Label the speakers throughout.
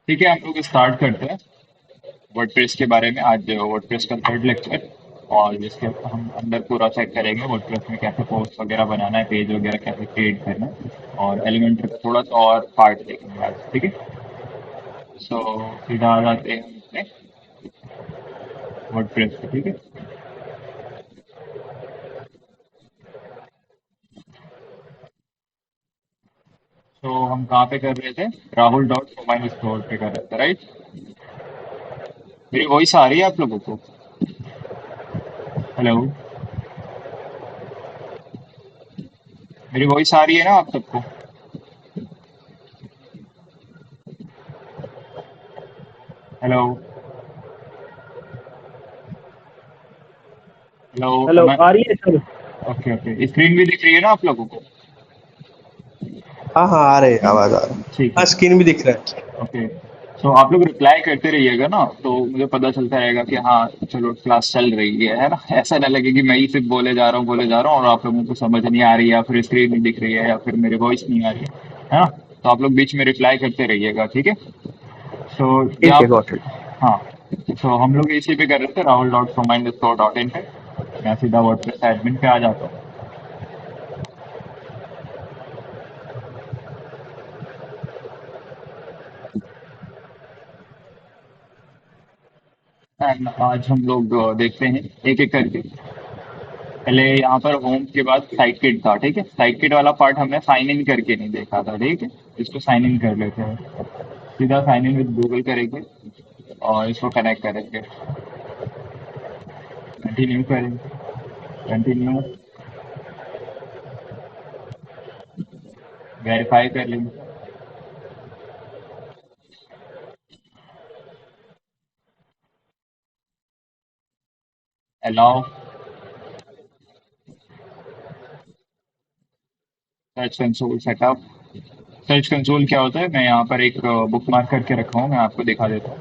Speaker 1: ठीक है, हम लोग स्टार्ट करते हैं वर्डप्रेस के बारे में। आज वर्डप्रेस का थर्ड लेक्चर, और जिसके हम अंदर पूरा चेक करेंगे वर्डप्रेस में कैसे पोस्ट वगैरह बनाना है, पेज वगैरह कैसे क्रिएट करना है, और एलिमेंटर का थोड़ा सा और पार्ट देखेंगे आज। ठीक है, सो सीधा आ जाते हैं हम अपने वर्डप्रेस पे। ठीक है, तो हम कहाँ पे कर रहे थे? राहुल डॉट मोबाइल स्टोर पे कर रहे थे, राइट? मेरी वॉइस आ रही है आप लोगों को? हेलो, मेरी वॉइस आ रही है ना आप सबको? हेलो, हेलो,
Speaker 2: हेलो, आ रही है सर।
Speaker 1: ओके ओके, स्क्रीन भी दिख रही है ना आप लोगों को?
Speaker 2: हाँ हाँ, आ रहे, आवाज आ रहा है।
Speaker 1: ठीक
Speaker 2: हाँ,
Speaker 1: है,
Speaker 2: स्क्रीन भी दिख रहा है।
Speaker 1: ओके। तो आप लोग रिप्लाई करते रहिएगा ना, तो मुझे पता चलता रहेगा कि हाँ चलो क्लास चल रही है ना। ऐसा ना लगे कि मैं ही सिर्फ बोले जा रहा हूँ और आप लोगों को समझ नहीं आ रही है, या फिर स्क्रीन नहीं दिख रही है, या फिर मेरी वॉइस नहीं आ रही है ना। तो आप लोग बीच में रिप्लाई करते रहिएगा, ठीक है? सो
Speaker 2: ठीक
Speaker 1: यहाँ
Speaker 2: है, गॉट इट।
Speaker 1: हाँ, तो हम लोग इसी पे कर रहे थे, Rahul dot Somind store dot in पे। मैं सीधा वर्डप्रेस एडमिन पे आ जाता हूँ। एंड आज हम लोग देखते हैं एक एक करके। पहले यहाँ पर होम के बाद साइट किट था, ठीक है? साइट किट वाला पार्ट हमने साइन इन करके नहीं देखा था, ठीक है? इसको साइन इन कर लेते हैं। सीधा साइन इन विद गूगल करेंगे और इसको कनेक्ट करेंगे। कंटिन्यू करेंगे, कंटिन्यू, वेरीफाई कर लेंगे, allow, search console setup. Search console क्या होता है, मैं यहाँ पर एक बुक मार्क करके रखा हूँ, मैं आपको दिखा देता हूँ।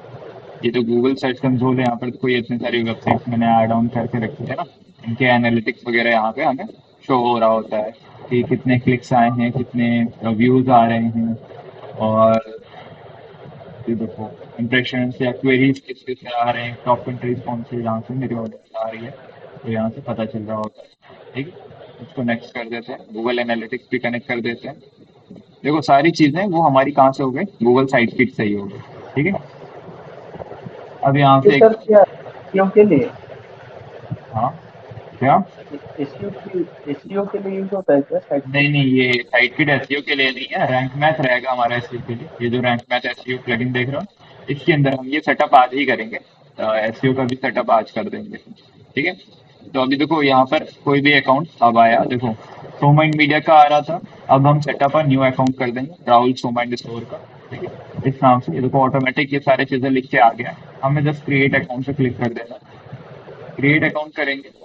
Speaker 1: ये जो गूगल सर्च कंसोल है, यहाँ पर कोई इतनी सारी वेबसाइट्स मैंने ऐड ऑन करके रखी है ना, इनके एनालिटिक्स वगैरह यहाँ पे हमें शो हो रहा होता है कि कितने क्लिक्स आए हैं, कितने व्यूज आ रहे हैं, और ये देखो इंप्रेशन या क्वेरीज किस किस से आ रहे हैं, टॉप कंट्रीज कौन सी जहाँ से मेरी ऑडियंस आ रही है, तो यहाँ से पता चल रहा होता है। ठीक है, इसको नेक्स्ट कर देते हैं, गूगल एनालिटिक्स भी कनेक्ट कर देते हैं। देखो सारी चीजें वो हमारी कहाँ से हो गई, गूगल साइट किट से ही हो गई। ठीक है, अब यहाँ
Speaker 2: ये
Speaker 1: से
Speaker 2: सर
Speaker 1: एक,
Speaker 2: क्या एसईओ के लिए?
Speaker 1: हाँ क्या?
Speaker 2: एसईओ के लिए यूज होता है क्या साइट
Speaker 1: नहीं
Speaker 2: पे?
Speaker 1: नहीं, ये साइट किट एसईओ के लिए नहीं है, रैंक मैथ रहेगा हमारा एसईओ के लिए। ये जो रैंक मैथ एसईओ प्लगइन देख रहे हो, इसके अंदर हम ये सेटअप आज ही करेंगे, एसईओ का भी सेटअप आज कर देंगे। ठीक है, तो अभी देखो यहाँ पर कोई भी अकाउंट अब आया, देखो सोमाइंड मीडिया का आ रहा था, अब हम सेटअप और न्यू अकाउंट कर देंगे राहुल सोमाइंड स्टोर का। ठीक है, इस नाम से ये देखो ऑटोमेटिक ये सारी चीजें लिख के आ गया है। हमें जस्ट क्रिएट अकाउंट पे क्लिक कर देना, क्रिएट अकाउंट करेंगे।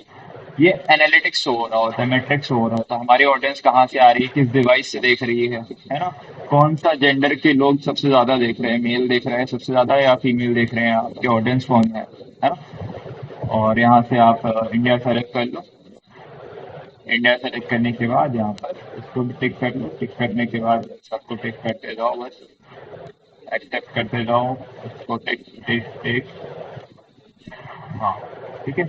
Speaker 1: ये एनालिटिक्स शो हो रहा होता है, मैट्रिक्स शो हो रहा होता है, हमारी ऑडियंस कहाँ से आ रही है, किस डिवाइस से देख रही है ना? कौन सा जेंडर के लोग सबसे ज्यादा देख रहे हैं, मेल देख रहे हैं सबसे ज्यादा या फीमेल देख रहे हैं, आपके ऑडियंस कौन है ना? और यहाँ से आप इंडिया सेलेक्ट कर लो। इंडिया सेलेक्ट करने के बाद यहाँ पर इसको भी टिक कर लो, टिक करने के बाद सबको टिक करते जाओ, बस एक्सेप्ट करते जाओ, इसको टिक टिक टिक। हाँ, ठीक है,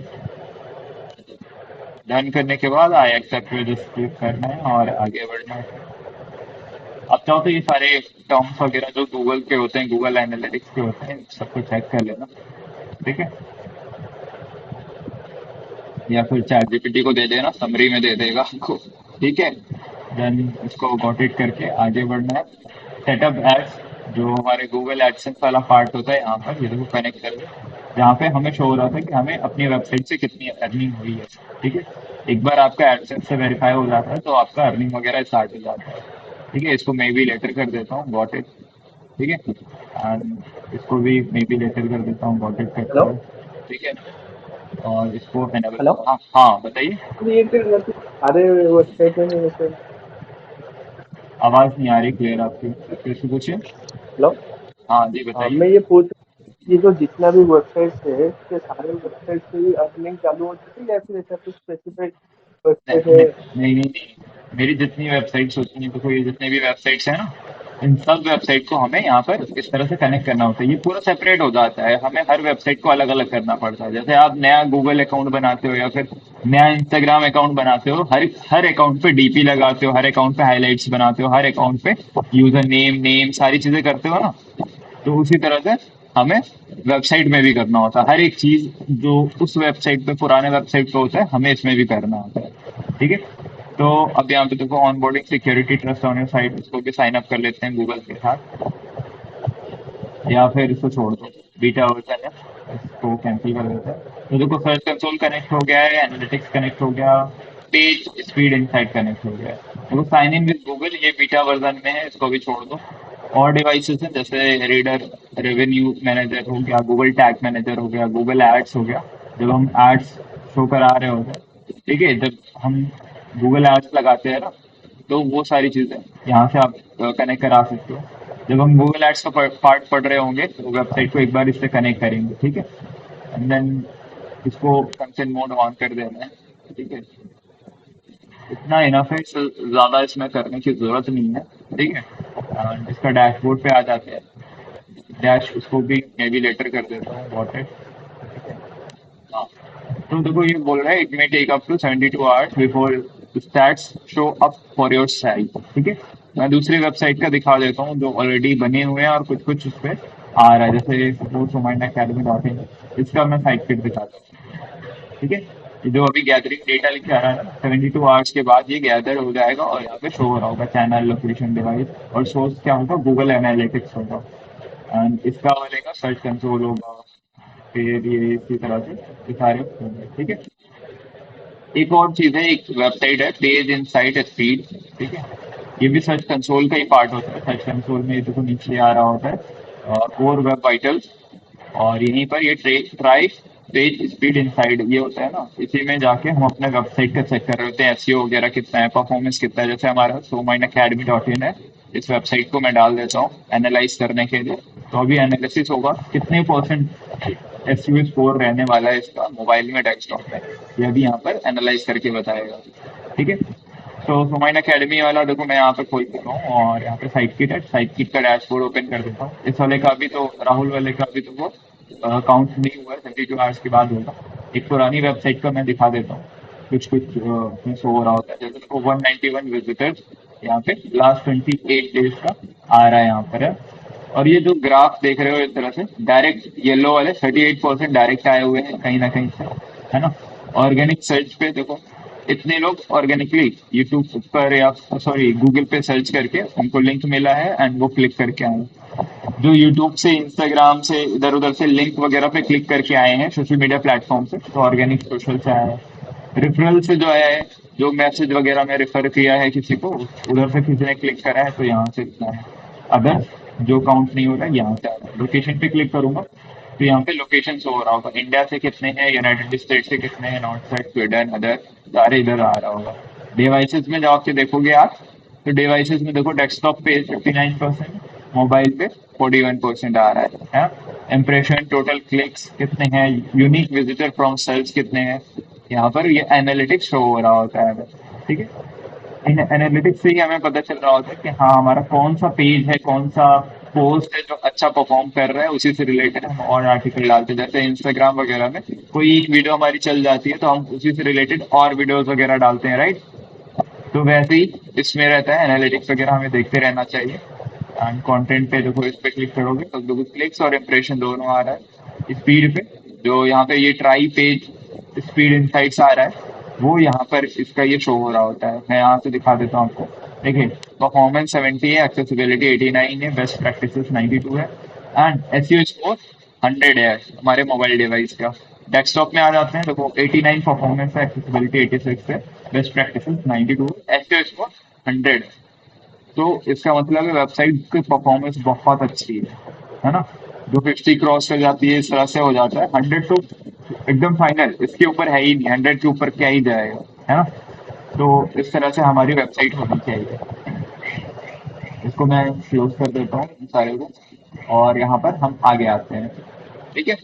Speaker 1: डन करने के बाद आई एक्सेप्ट पे जस्ट क्लिक करना है और आगे बढ़ना है। आप चाहो तो ये सारे टर्म्स वगैरह जो गूगल के होते हैं, गूगल एनालिटिक्स के होते हैं, सबको चेक कर लेना। ठीक है, या फिर चैट जीपीटी को दे देना, समरी में दे देगा आपको। ठीक है, देन इसको गॉट इट करके आगे बढ़ना है। सेटअप एड्स, जो हमारे गूगल एडसेंस वाला पार्ट होता है, यहाँ पर ये देखो कनेक्ट कर दो, जहाँ पे हमें शो हो रहा था कि हमें अपनी वेबसाइट से कितनी अर्निंग हुई है। ठीक है, एक बार आपका एडसेंस से वेरीफाई हो जाता है तो आपका अर्निंग वगैरह स्टार्ट हो जाता है। ठीक है, इसको मैं भी लेटर कर देता हूँ, गॉट इट। ठीक है, एंड इसको भी मे बी लेटर कर देता हूँ, गॉट इट करते
Speaker 2: हेलो।
Speaker 1: हुए। ठीक है, और इसको एनेबल,
Speaker 2: हेलो।
Speaker 1: हाँ हाँ बताइए।
Speaker 2: तो ये फिर मतलब सारे वेबसाइट में जैसे।
Speaker 1: आवाज नहीं आ रही क्लियर आपकी, फिर से पूछिए।
Speaker 2: हेलो।
Speaker 1: हाँ जी
Speaker 2: हाँ,
Speaker 1: बताइए।
Speaker 2: मैं ये पूछ ये जो जितना भी वेबसाइट्स है, इसके सारे वेबसाइट से ही अर्निंग चालू हो जाती है या फिर ऐसा कुछ स्पेसिफिक वेबसाइट
Speaker 1: नहीं
Speaker 2: है?
Speaker 1: नहीं नहीं नहीं, मेरी जितनी वेबसाइट्स होती हैं, देखो ये जितने भी वेबसाइट्स हैं ना, इन सब वेबसाइट को हमें यहाँ पर इस तरह से कनेक्ट करना होता है। ये पूरा सेपरेट हो जाता है, हमें हर वेबसाइट को अलग अलग करना पड़ता है। जैसे आप नया गूगल अकाउंट बनाते हो या फिर नया इंस्टाग्राम अकाउंट बनाते हो, हर हर अकाउंट पे डीपी लगाते हो, हर अकाउंट पे हाईलाइट्स बनाते हो, हर अकाउंट पे यूजर नेम नेम सारी चीजें करते हो ना। तो उसी तरह से हमें वेबसाइट में भी करना होता है। हर एक चीज जो उस वेबसाइट पे पुराने वेबसाइट पे होता है, हमें इसमें भी करना होता है। ठीक है। तो अब यहाँ पे देखो onboarding security trust on your site, इसको भी साइन अप कर लेते हैं गूगल के साथ, या फिर इसको छोड़ दो, बीटा वर्जन है, इसको कैंसिल कर देते हैं। तो देखो सर्च कंसोल कनेक्ट हो गया है, एनालिटिक्स कनेक्ट हो गया, पेज स्पीड इनसाइट कनेक्ट हो गया है। देखो साइन इन विद गूगल ये बीटा वर्जन में है, इसको भी छोड़ दो। और डिवाइसेस हैं जैसे रीडर, रेवेन्यू मैनेजर हो गया, गूगल टैग मैनेजर हो गया, गूगल एड्स हो गया, जब हम एड्स शो करा रहे होते हैं, ठीक है, जब हम गूगल एड्स लगाते हैं ना, तो वो सारी चीजें यहाँ से आप कनेक्ट करा सकते हो। जब हम गूगल एड्स का पार्ट पढ़ रहे होंगे तो वेबसाइट को एक बार इससे कनेक्ट करेंगे, ठीक है। एंड देन इसको कंसेंट मोड ऑन कर देना है, ठीक है। इतना इनफ है, इससे ज्यादा इसमें करने की जरूरत नहीं है, ठीक है। And इसका डैशबोर्ड पे आ जाते हैं, डैश उसको भी मैं भी लेटर कर देता हूँ वॉट है। हाँ, तो देखो ये बोल रहा है it may take up to 72 hours before stats show up for your site, ठीक है। मैं दूसरी वेबसाइट का दिखा देता हूँ जो ऑलरेडी बने हुए हैं और कुछ कुछ उस पर आ रहा है, जैसे सपोज academy.in, इसका मैं साइट किट दिखाता हूँ, ठीक है। ये जो अभी गैदरिंग डेटा लिखे आ रहा है ना, 72 आवर्स के बाद ये गैदर हो जाएगा और यहाँ पे शो हो रहा होगा चैनल, लोकेशन, डिवाइस, और सोर्स क्या होगा, गूगल एनालिटिक्स होगा। एंड इसका वालेगा सर्च कंसोल होगा, फिर ये इसी तरह से ये सारे होंगे, ठीक है। एक और चीज है, एक वेबसाइट है पेज इनसाइट स्पीड, ठीक है। ये भी सर्च कंसोल का ही पार्ट होता है। सर्च कंसोल में ये देखो नीचे आ रहा होता है कोर वेब वाइटल्स, और यहीं पर ये ट्राई पेज स्पीड इनसाइड ये होता है ना, इसी में जाके हम अपने वेबसाइट का चेक कर रहे होते हैं एसईओ वगैरह कितना है, परफॉर्मेंस कितना है। जैसे हमारा somainacademy.in है, इस वेबसाइट को मैं डाल देता हूँ एनालाइज करने के लिए। तो अभी एनालिसिस होगा कितने परसेंट एसईओ स्कोर रहने वाला है इसका मोबाइल में, डेस्कटॉप में, ये अभी यहाँ पर एनालाइज करके बताएगा, ठीक है। तो सोमाइन अकेडमी वाला देखो मैं यहाँ पे खोल चुका हूँ और यहाँ पे साइट किट है, साइट किट का डैशबोर्ड ओपन कर देता हूँ। इस वाले का भी तो, राहुल वाले का भी तो वो काउंट नहीं हुआ है, 72 आवर्स के बाद होगा। एक पुरानी वेबसाइट का मैं दिखा देता हूँ, कुछ कुछ उसमें शो हो रहा होता है। जैसे देखो 191 विजिटर्स यहाँ पे लास्ट 28 डेज का आ रहा है यहाँ पर है। और ये जो ग्राफ देख रहे हो इस तरह से डायरेक्ट येलो वाले 38% डायरेक्ट आए हुए हैं कहीं ना कहीं से, है ना। ऑर्गेनिक सर्च पे देखो इतने लोग ऑर्गेनिकली यूट्यूब पर या सॉरी गूगल पे सर्च करके उनको लिंक मिला है एंड वो क्लिक करके आए हैं। जो यूट्यूब से, इंस्टाग्राम से, इधर उधर से लिंक वगैरह पे क्लिक करके आए हैं सोशल मीडिया प्लेटफॉर्म से, तो ऑर्गेनिक सोशल से आया है। रेफरल से जो आया है, जो मैसेज वगैरह में रेफर किया है किसी को, उधर से किसी ने क्लिक करा है तो यहाँ से इतना है। अदर जो काउंट नहीं हो रहा है यहाँ से आ रहा है। लोकेशन पे क्लिक करूंगा तो यहाँ पे लोकेशन शो हो रहा होगा, इंडिया से कितने हैं, यूनाइटेड स्टेट से कितने हैं, नॉर्थ साइड, स्वीडन, अदर सारे इधर आ रहा होगा। डिवाइसेस में जब के देखोगे आप, तो डिवाइसेस में देखो डेस्कटॉप पे 59%, मोबाइल पे 41% आ रहा है। इम्प्रेशन, टोटल क्लिक्स कितने हैं, यूनिक विजिटर फ्रॉम सर्च कितने हैं, यहाँ पर ये एनालिटिक्स शो हो रहा होता है, ठीक है। इन एनालिटिक्स से ही हमें पता चल रहा होता है कि हाँ हमारा कौन सा पेज है, कौन सा पोस्ट है जो अच्छा परफॉर्म कर रहा है, उसी से रिलेटेड हम और आर्टिकल डालते हैं। जैसे इंस्टाग्राम वगैरह में कोई एक वीडियो हमारी चल जाती है तो हम उसी से रिलेटेड और वीडियोस वगैरह डालते हैं, राइट। तो वैसे ही इसमें रहता है, एनालिटिक्स वगैरह हमें देखते रहना चाहिए। एंड कंटेंट पे देखो, इस पे क्लिक करोगे तो देखो क्लिक्स और इम्प्रेशन दोनों आ रहा है। स्पीड पे जो यहाँ पे ये ट्राई पेज स्पीड इनसाइट्स आ रहा है, वो यहाँ पर इसका ये शो हो रहा होता है। मैं यहाँ से दिखा देता हूँ आपको, देखिए परफॉर्मेंस 70 है, एक्सेसिबिलिटी 89 है, बेस्ट प्रैक्टिसेस 92 है, एंड एसईओ स्कोर 100 है हमारे मोबाइल डिवाइस का। डेस्कटॉप में आ जाते हैं, देखो 89 परफॉर्मेंस है, एक्सेसिबिलिटी 86 है, बेस्ट प्रैक्टिसेस 92, एसईओ स्कोर 100 है। तो इसका मतलब है वेबसाइट की परफॉर्मेंस बहुत अच्छी है ना। जो 50 क्रॉस कर जाती है, इस तरह से हो जाता है 100 तो एकदम फाइनल, इसके ऊपर है ही नहीं, 100 के ऊपर क्या ही जाएगा, है ना। तो इस तरह से हमारी वेबसाइट होनी चाहिए। इसको मैं क्लोज कर देता हूँ इन सारे को, और यहाँ पर हम आगे आते हैं, ठीक है।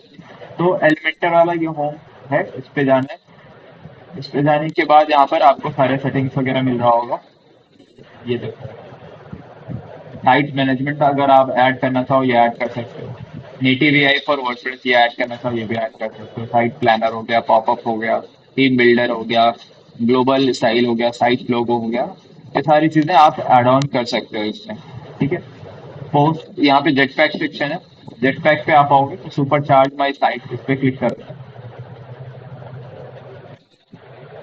Speaker 1: तो एलिमेंटर वाला ये होम है, इस पे जाना है। इस पे जाने के बाद यहाँ पर आपको सारे सेटिंग्स वगैरह मिल रहा होगा, ये देखो साइट मैनेजमेंट अगर आप ऐड करना चाहो ये ऐड कर सकते हो। नेटिव एआई फॉर वर्डप्रेस ये ऐड करना चाहो ये भी ऐड कर सकते हो। साइट प्लानर हो गया, पॉपअप हो गया, टीम बिल्डर हो गया, ग्लोबल स्टाइल हो गया, साइट लोगो हो गया, ये सारी चीजें आप ऐड ऑन कर सकते हो इसमें। ठीक है। पोस्ट यहाँ पे जेट पैक सेक्शन है। जेट पैक पे आप आओगे तो सुपर चार्ज माई साइट इस पे क्लिक करना है।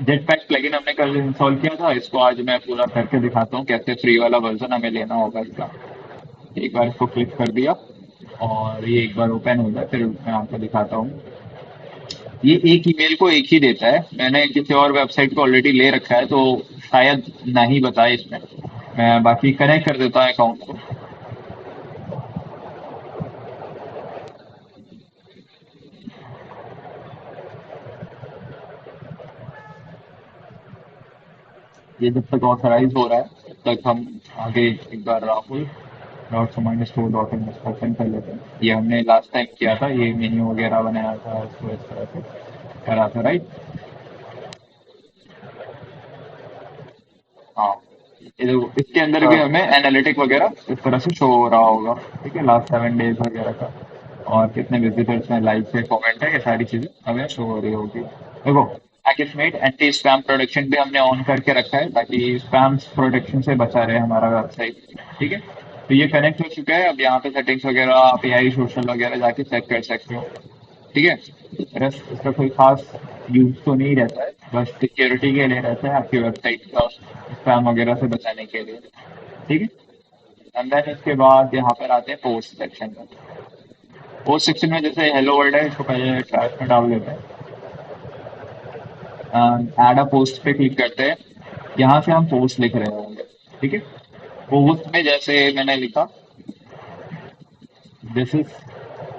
Speaker 1: जेट पैक प्लगइन हमने कल इंस्टॉल किया था, इसको आज मैं पूरा करके दिखाता हूँ कैसे फ्री वाला वर्जन हमें लेना होगा इसका। एक बार इसको क्लिक कर दिया और ये एक बार ओपन हो जाए फिर मैं आपको दिखाता हूँ। ये एक ईमेल को एक ही देता है। मैंने किसी और वेबसाइट को ऑलरेडी ले रखा है तो शायद नहीं बताए इसमें। मैं बाकी कनेक्ट कर देता हूँ अकाउंट को। ये जब तक ऑथराइज हो रहा है तब तक हम आगे एक बार Rahul dot minus store dot in open कर लेते हैं। ये हमने लास्ट टाइम किया था, ये मेन्यू वगैरह बनाया था, उसको इस तरह से करा था, राइट। हाँ, ये देखो इसके अंदर भी
Speaker 2: हाँ।
Speaker 1: हमें एनालिटिक वगैरह इस तरह से शो हो रहा होगा। ठीक है, लास्ट 7 डेज वगैरह का और कितने विजिटर्स हैं, लाइक है, कमेंट है, ये सारी चीजें हमें शो हो रही होगी। देखो पैकेजमेट एंटी स्पैम प्रोटेक्शन भी हमने ऑन करके रखा है ताकि स्पैम प्रोटेक्शन से बचा रहे हमारा वेबसाइट। ठीक है, तो ये कनेक्ट हो चुका है। अब यहाँ पे सेटिंग्स वगैरह आप एआई सोशल वगैरह जाके चेक कर सकते हो। ठीक है, रस इसका कोई खास यूज तो नहीं रहता है, बस सिक्योरिटी के लिए रहता है आपकी वेबसाइट का स्पैम वगैरह से बचाने के लिए। ठीक है, एंड देन इसके बाद यहाँ पर आते हैं पोस्ट सेक्शन में। पोस्ट सेक्शन में जैसे हेलो वर्ल्ड है, इसको पहले ट्रैश में डाल देते हैं। ऐड अ पोस्ट पे क्लिक करते हैं। यहाँ से हम पोस्ट लिख रहे होंगे। ठीक है, पोस्ट में जैसे मैंने लिखा, this is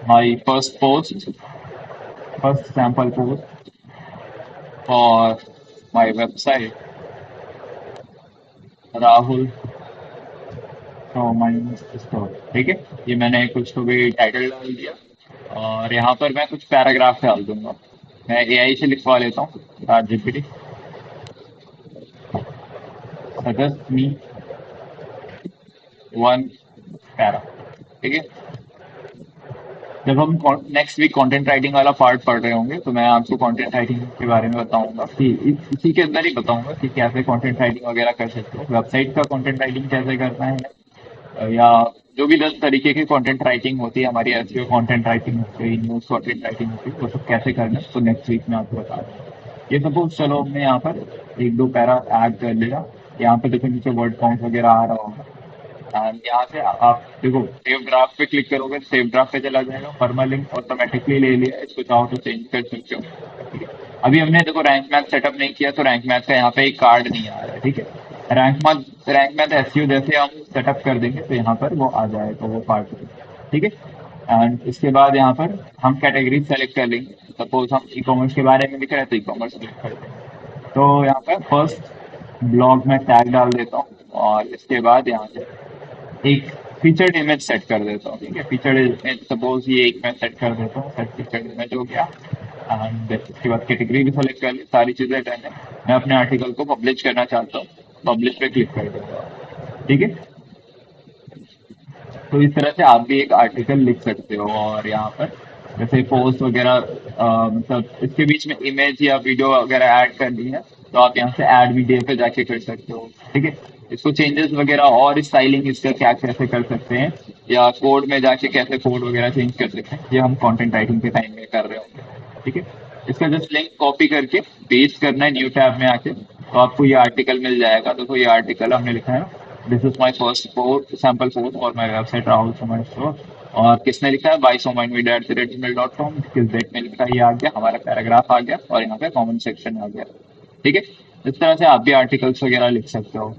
Speaker 1: my first post, first sample post for my website Rahul minus store. ठीक है, ये मैंने कुछ तो भी टाइटल डाल दिया और यहाँ पर मैं कुछ पैराग्राफ डाल दूंगा। मैं एआई से लिखवा लेता हूँ, chat GPT suggest me one para. ठीक है, जब हम नेक्स्ट वीक कंटेंट राइटिंग वाला पार्ट पढ़ रहे होंगे तो मैं आपको कंटेंट राइटिंग के बारे में बताऊंगा कि इसी के अंदर ही बताऊंगा कि कैसे कंटेंट राइटिंग वगैरह कर सकते हो, वेबसाइट का कंटेंट राइटिंग कैसे करना है, या जो भी 10 तरीके की कंटेंट राइटिंग होती है हमारी, एसईओ कंटेंट राइटिंग होती है, न्यूज कंटेंट राइटिंग होती है, वो सब कैसे करना है तो नेक्स्ट वीक में आपको बता दूँ। ये सपोज चलो हमने यहाँ पर एक दो पैरा ऐड कर लिया। यहाँ पे देखो नीचे वर्ड काउंट वगैरह आ रहा होगा। यहाँ से आप देखो सेव ड्राफ्ट पे क्लिक करोगे तो सेव ड्राफ्ट पे चला जाएगा। परमालिंक ऑटोमेटिकली ले लिया, इसको चाहो तो चेंज कर सकते हो। ठीक है, अभी हमने देखो रैंक मैथ सेटअप नहीं किया तो रैंक मैथ का यहाँ पे एक कार्ड नहीं आ रहा है। ठीक है, रैंक मैथ एसईओ जैसे हम सेटअप कर देंगे तो यहाँ पर वो आ जाएगा वो पार्ट। ठीक है, एंड इसके बाद यहाँ पर हम कैटेगरी सेलेक्ट कर लेंगे। सपोज हम ई कॉमर्स के बारे में लिख रहे हैं तो ई कॉमर्स सेलेक्ट कर देंगे। तो यहाँ पर फर्स्ट ब्लॉग में टैग डाल देता हूँ और इसके बाद यहाँ से एक फीचर्ड इमेज सेट कर देता हूँ। ठीक है, फीचर्ड इमेज सपोज ये एक मैं सेट कर देता हूँ, सेट फीचर्ड इमेज हो गया। एंड इसके बाद कैटेगरी भी सेलेक्ट कर ली, सारी चीजें डन है। मैं अपने आर्टिकल को पब्लिश करना चाहता हूँ, पब्लिश पे क्लिक कर दूंगा। ठीक है, तो इस तरह से आप भी एक आर्टिकल लिख सकते हो। और यहाँ पर जैसे पोस्ट वगैरह मतलब इसके बीच में इमेज या वीडियो वगैरह ऐड करनी है तो आप यहाँ से ऐड वीडियो पे जाके कर सकते हो। ठीक है, इसको चेंजेस वगैरह और स्टाइलिंग इसका क्या कैसे कर सकते हैं या कोड में जाके कैसे कोड वगैरह चेंज कर सकते हैं, ये हम कंटेंट राइटिंग के टाइम में कर रहे होंगे। ठीक है, इसका जस्ट लिंक कॉपी करके पेस्ट करना है न्यू टैब में आके, तो आपको ये आर्टिकल मिल जाएगा। देखो ये आर्टिकल हमने लिखा है, this is my first post sample post और my website Rahul Soman store. और किसने लिखा है, बाई somanmedia@gmail.com। किस डेट में लिखा है ये आ गया, हमारा पैराग्राफ आ गया और यहाँ पे कमेंट सेक्शन आ गया। ठीक है, इस तरह से आप भी आर्टिकल्स वगैरह लिख सकते हो।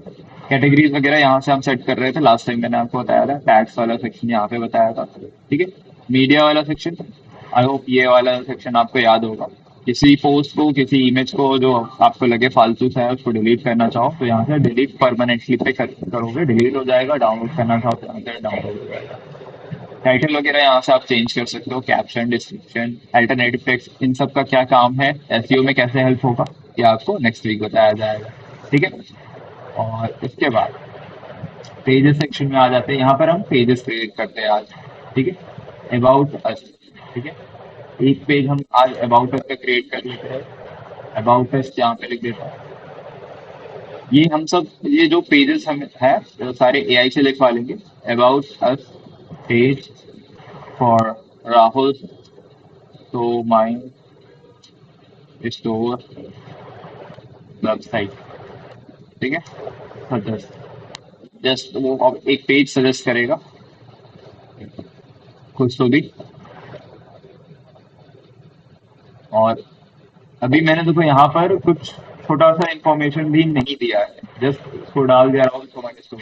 Speaker 1: कैटेगरीज वगैरह यहाँ से हम सेट कर रहे थे, लास्ट टाइम मैंने आपको बताया था। टैग्स वाला सेक्शन यहाँ पे बताया था। ठीक है, मीडिया वाला सेक्शन, आई होप ये वाला सेक्शन आपको याद होगा। किसी पोस्ट को, किसी इमेज को जो आपको लगे फालतू सा है उसको डिलीट करना चाहो तो यहाँ से डिलीट परमानेंटली पे करोगे, डिलीट हो जाएगा। डाउनलोड करना चाहो तो यहाँ से डाउनलोड हो जाएगा। टाइटल वगैरह यहाँ से आप चेंज कर सकते हो, कैप्शन, डिस्क्रिप्शन, अल्टरनेटिव टेक्स्ट, इन सब का क्या काम है, एसईओ में कैसे हेल्प होगा, ये आपको नेक्स्ट वीक बताया जाएगा। ठीक है, और इसके बाद पेजेस सेक्शन में आ जाते हैं, यहाँ पर हम पेजेस क्रिएट करते हैं आज। ठीक है, अबाउट अस। ठीक है, एक पेज हम आज अबाउट अस का क्रिएट कर लेते हैं। अबाउट अस यहाँ पे लिख देता हूँ। ये हम सब, ये जो पेजेस हम है वो सारे एआई से लिखवा लेंगे। About us page for Rahul तो माई स्टोर वेबसाइट। ठीक है, सजेस्ट, जस्ट वो अब एक पेज सजेस्ट करेगा कुछ तो भी। और अभी मैंने देखो यहाँ पर कुछ छोटा सा इंफॉर्मेशन भी नहीं दिया है, जस्ट उसको डाल दिया राहुल कमांड स्टोर।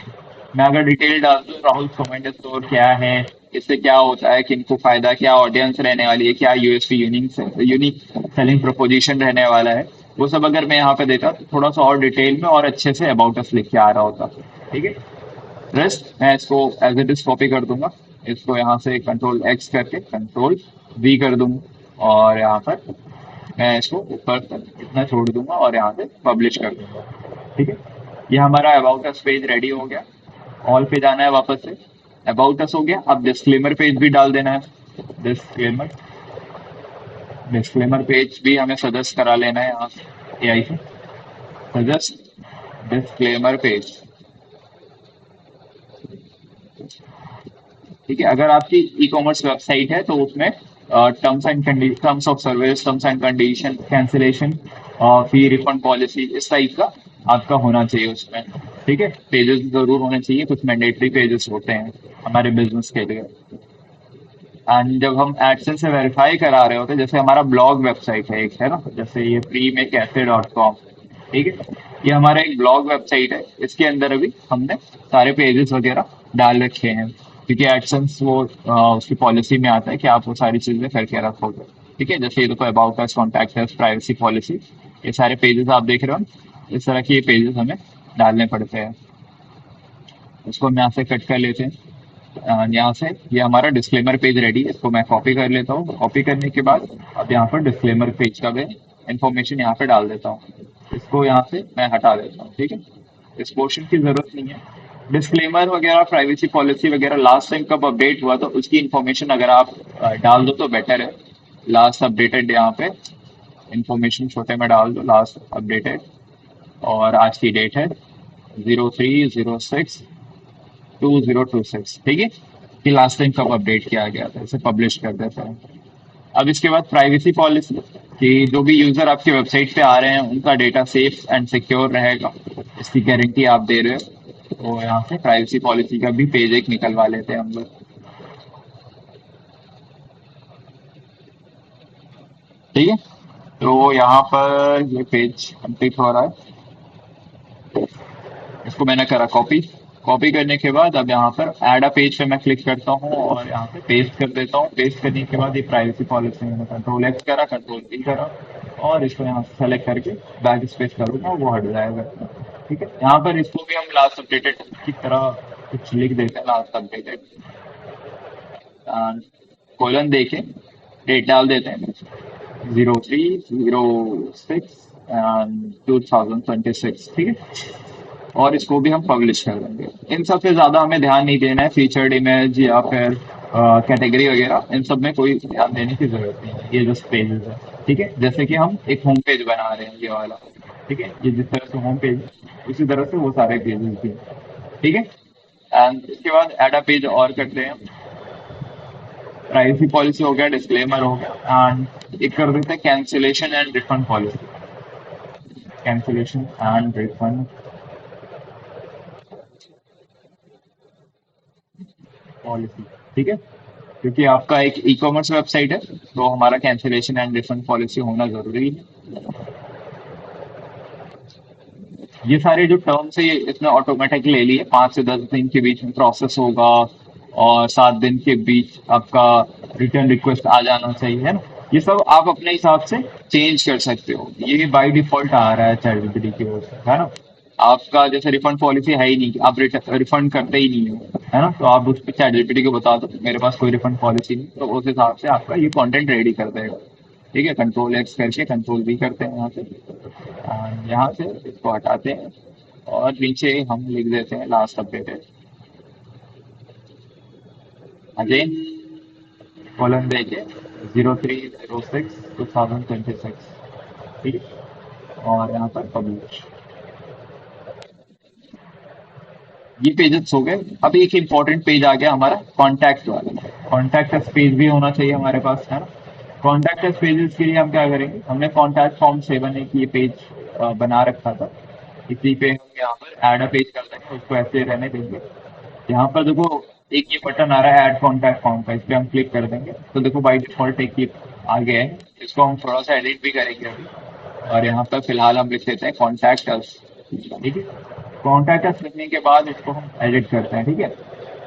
Speaker 1: मैं अगर डिटेल डाल दूँ राहुल कमांड स्टोर क्या है, इससे क्या होता है, किनको फायदा, क्या ऑडियंस रहने वाली है, क्या USP unique unique selling proposition रहने वाला है, वो सब अगर मैं यहाँ पे देता तो थोड़ा सा और डिटेल में और अच्छे से अबाउट अस लिख के आ रहा होता। ठीक है, रेस्ट मैं इसको एज इट इज कॉपी कर दूंगा। इसको यहाँ से कंट्रोल एक्स करके कंट्रोल वी कर दूंगा, और यहाँ पर मैं इसको ऊपर तक इतना छोड़ दूंगा और यहाँ से पब्लिश कर दूंगा। ठीक है, ये हमारा अबाउट अस पेज रेडी हो गया। ऑल पे जाना है वापस से, अबाउट अस हो गया, अब डिस्क्लेमर पेज भी डाल देना है। डिस्क्लेमर, डिस्क्लेमर पेज भी हमें सजेस्ट करा लेना है यहाँ से एआई से। Suggest disclaimer page. ठीक है, अगर आपकी ई कॉमर्स वेबसाइट है तो उसमें terms of service, terms and condition, cancellation, fee refund policy, इस टाइप का आपका होना चाहिए उसमें। ठीक है, पेजेस जरूर होने चाहिए, कुछ मैंडेटरी पेजेस होते हैं हमारे बिजनेस के लिए। एंड जब हम एडसेंस से वेरीफाई करा रहे होते हैं, जैसे हमारा ब्लॉग वेबसाइट है एक, है ना, जैसे ये प्री में कैफे डॉट कॉम। ठीक है, ये हमारा एक ब्लॉग वेबसाइट है, इसके अंदर अभी हमने सारे पेजेस वगैरह डाल रखे हैं, क्योंकि एडसेंस वो उसकी पॉलिसी में आता है कि आप वो सारी चीजें करके रखोगे। ठीक है, जैसे ये देखो about us, contact us, privacy policy, ये सारे पेजेस आप देख रहे हो, इस तरह के ये पेजेस हमें डालने पड़ते हैं। इसको हम यहाँ से कट कर लेते हैं। यहाँ से ये हमारा डिस्क्लेमर पेज रेडी है, इसको मैं कॉपी कर लेता हूँ। कॉपी करने के बाद अब यहाँ पर डिस्क्लेमर पेज का मैं इंफॉर्मेशन यहाँ पे डाल देता हूँ। इसको यहाँ से मैं हटा देता हूँ। ठीक है, इस पोर्शन की जरूरत नहीं है। डिस्क्लेमर वगैरह, प्राइवेसी पॉलिसी वगैरह लास्ट टाइम कब अपडेट हुआ तो उसकी इंफॉर्मेशन अगर आप डाल दो तो बेटर है। लास्ट अपडेटेड यहाँ पे इंफॉर्मेशन छोटे में डाल दो, लास्ट अपडेटेड, और आज की डेट है 03/06/2026। ठीक है, कि लास्ट टाइम कब अपडेट किया गया था, इसे पब्लिश कर देते हैं। अब इसके बाद प्राइवेसी पॉलिसी, कि जो भी यूजर आपकी वेबसाइट पे आ रहे हैं उनका डेटा सेफ एंड सिक्योर रहेगा, इसकी गारंटी आप दे रहे हो। तो यहाँ से प्राइवेसी पॉलिसी का भी पेज एक निकलवा लेते हैं हम लोग। ठीक है, तो यहाँ पर ये पेज कंप्लीट हो रहा है। इसको मैंने करा कॉपी। कॉपी करने के बाद अब यहाँ पर ऐड अ पेज पे मैं क्लिक करता हूँ और यहाँ पे पेस्ट कर देता हूँ। पेस्ट करने के बाद ये प्राइवेसी पॉलिसी मैंने कंट्रोल एक्स करा, कंट्रोल वी करा, और इसको यहाँ से सेलेक्ट करके बैक स्पेस करूंगा, वो हट जाएगा। ठीक है, यहाँ पर इसको भी हम लास्ट अपडेटेड की तरह कुछ लिख देते हैं, लास्ट अपडेटेड कोलन देके डेट डाल देते हैं 03/06/2026। ठीक है, और इसको भी हम पब्लिश कर देंगे। इन सब पे ज्यादा हमें ध्यान नहीं देना है, फीचर्ड इमेज या फिर कैटेगरी वगैरह, इन सब में कोई ध्यान देने की जरूरत नहीं है, ये जस्ट पेजेस है। ठीक है, जैसे कि हम एक होम पेज बना रहे हैं ये वाला। ठीक है, ये जिस तरह से होम पेज उसी तरह से वो सारे पेजेस भी हैं। ठीक है, एंड इसके बाद एड अ पेज और करते हैं। प्राइवेसी पॉलिसी हो गया, डिस्क्लेमर हो गया, एंड एक कर देते हैं cancellation and refund policy. Cancellation and refund policy. ठीक है, क्योंकि आपका एक ई कॉमर्स वेबसाइट है तो हमारा कैंसिलेशन एंड रिफंड पॉलिसी होना जरूरी है। ये सारे जो टर्म्स है ये इसने ऑटोमेटिक ले लिए, 5 से 10 दिन के बीच में प्रोसेस होगा, और 7 दिन के बीच आपका रिटर्न रिक्वेस्ट आ जाना चाहिए, है ना। ये सब आप अपने हिसाब से चेंज कर सकते हो, ये बाय डिफॉल्ट आ रहा है चैटजीपीटी की ओर से, है ना। आपका जैसे रिफंड पॉलिसी है ही नहीं, आप रिफंड करते ही नहीं हो, है ना, तो आप उस पर चैटजीपीटी को बता दो मेरे पास कोई रिफंड पॉलिसी नहीं, तो उस हिसाब से आपका ये कंटेंट रेडी कर देगा। ठीक है, कंट्रोल एक्स करके कंट्रोल वी करते हैं यहाँ से, यहाँ से इसको हटाते हैं, और नीचे हम लिख देते हैं लास्ट अपडेटेड अगेन कॉलन देके 03/06/2026, ठीक है, और यहाँ पर पब्लिश। ये पेजेस हो गए। अब एक इम्पोर्टेंट पेज आ गया हमारा कॉन्टैक्ट वाला। कॉन्टैक्ट अस पेज भी होना चाहिए हमारे पास, है ना। कॉन्टैक्ट अस पेजेस के लिए हम क्या करेंगे, हमने कॉन्टैक्ट फॉर्म 7 एक ये पेज बना रखा था। इसी पे हम यहाँ पर ऐड अ पेज कर देंगे, उसको ऐसे रहने देंगे। यहाँ पर देखो एक ये बटन आ रहा है ऐड कॉन्टैक्ट फॉर्म का, इस पे हम क्लिक कर देंगे तो देखो बाई डिफॉल्ट एक ये आ गया है। इसको हम थोड़ा सा एडिट भी करेंगे अभी। और यहाँ पर फिलहाल हम लिख देते हैं कॉन्टैक्ट अस, ठीक है। कॉन्टैक्ट अस लिखने के बाद इसको हम एडिट करते हैं, ठीक है।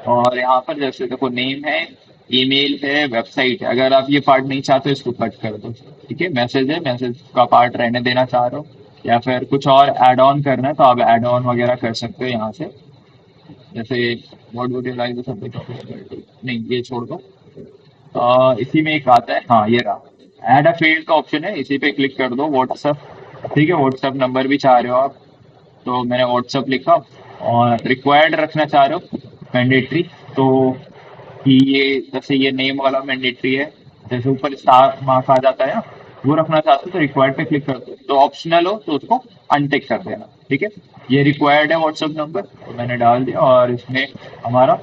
Speaker 1: और यहाँ पर जैसे देखो नेम है, ईमेल है, वेबसाइट है। अगर आप ये पार्ट नहीं चाहते इसको कट कर दो, ठीक है। मैसेज है, मैसेज का पार्ट रहने देना चाह रहे हो, या फिर कुछ और ऐड ऑन करना है तो आप ऐड ऑन वगैरह कर सकते हो यहाँ से। जैसे what would you like the subject of your, नहीं ये छोड़ दो। इसी में एक आता है, हाँ ये रहा, ऐड अ फील्ड का ऑप्शन है, इसी पे क्लिक कर दो। व्हाट्सएप, ठीक है, व्हाट्सएप नंबर भी चाह रहे हो आप तो मैंने व्हाट्सएप लिखा। और रिक्वायर्ड रखना चाह रहे हो मैंडेटरी, तो कि ये जैसे ये नेम वाला मैंडेटरी है, जैसे ऊपर स्टार मार्क आ जाता है ना, वो रखना चाहते हो तो रिक्वायर्ड पे क्लिक कर दो। तो ऑप्शनल हो तो उसको अनटिक कर देना, ठीक है। ये रिक्वायर्ड है व्हाट्सएप नंबर, तो मैंने डाल दिया। और इसमें हमारा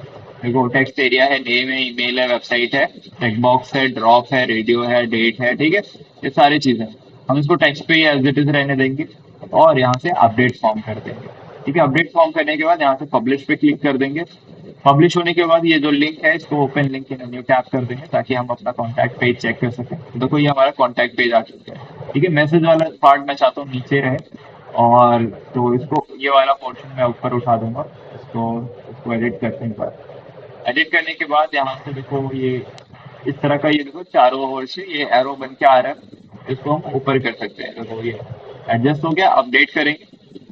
Speaker 1: देखो टेक्स्ट एरिया है, नेम है, ईमेल है, वेबसाइट है, टेक्स्ट बॉक्स है, ड्रॉप है, रेडियो है, डेट है, ठीक है। ये सारी चीजें हम इसको टेक्स्ट पे ही एज इट इज रहने देंगे। और यहाँ से अपडेट फॉर्म कर देंगे, ठीक है। अपडेट फॉर्म करने के बाद यहाँ से पब्लिश पे क्लिक कर देंगे। पब्लिश होने के बाद ये जो लिंक है इसको open link in new tab कर देंगे ताकि हम अपना कॉन्टैक्ट पेज चेक कर सकें। तो देखो ये हमारा कॉन्टैक्ट पेज आ चुका है, ठीक है। मैसेज वाला पार्ट मैं चाहता हूँ नीचे रहे, और तो इसको ये वाला पोर्शन मैं ऊपर उठा दूंगा। इसको इसको एडिट करते हैं। एडिट करने के बाद यहाँ से देखो ये इस तरह का, ये देखो चारों ओर से ये एरो बन के आ रहा है, इसको हम ऊपर कर सकते हैं। देखो ये एडजस्ट हो गया। अपडेट करेंगे,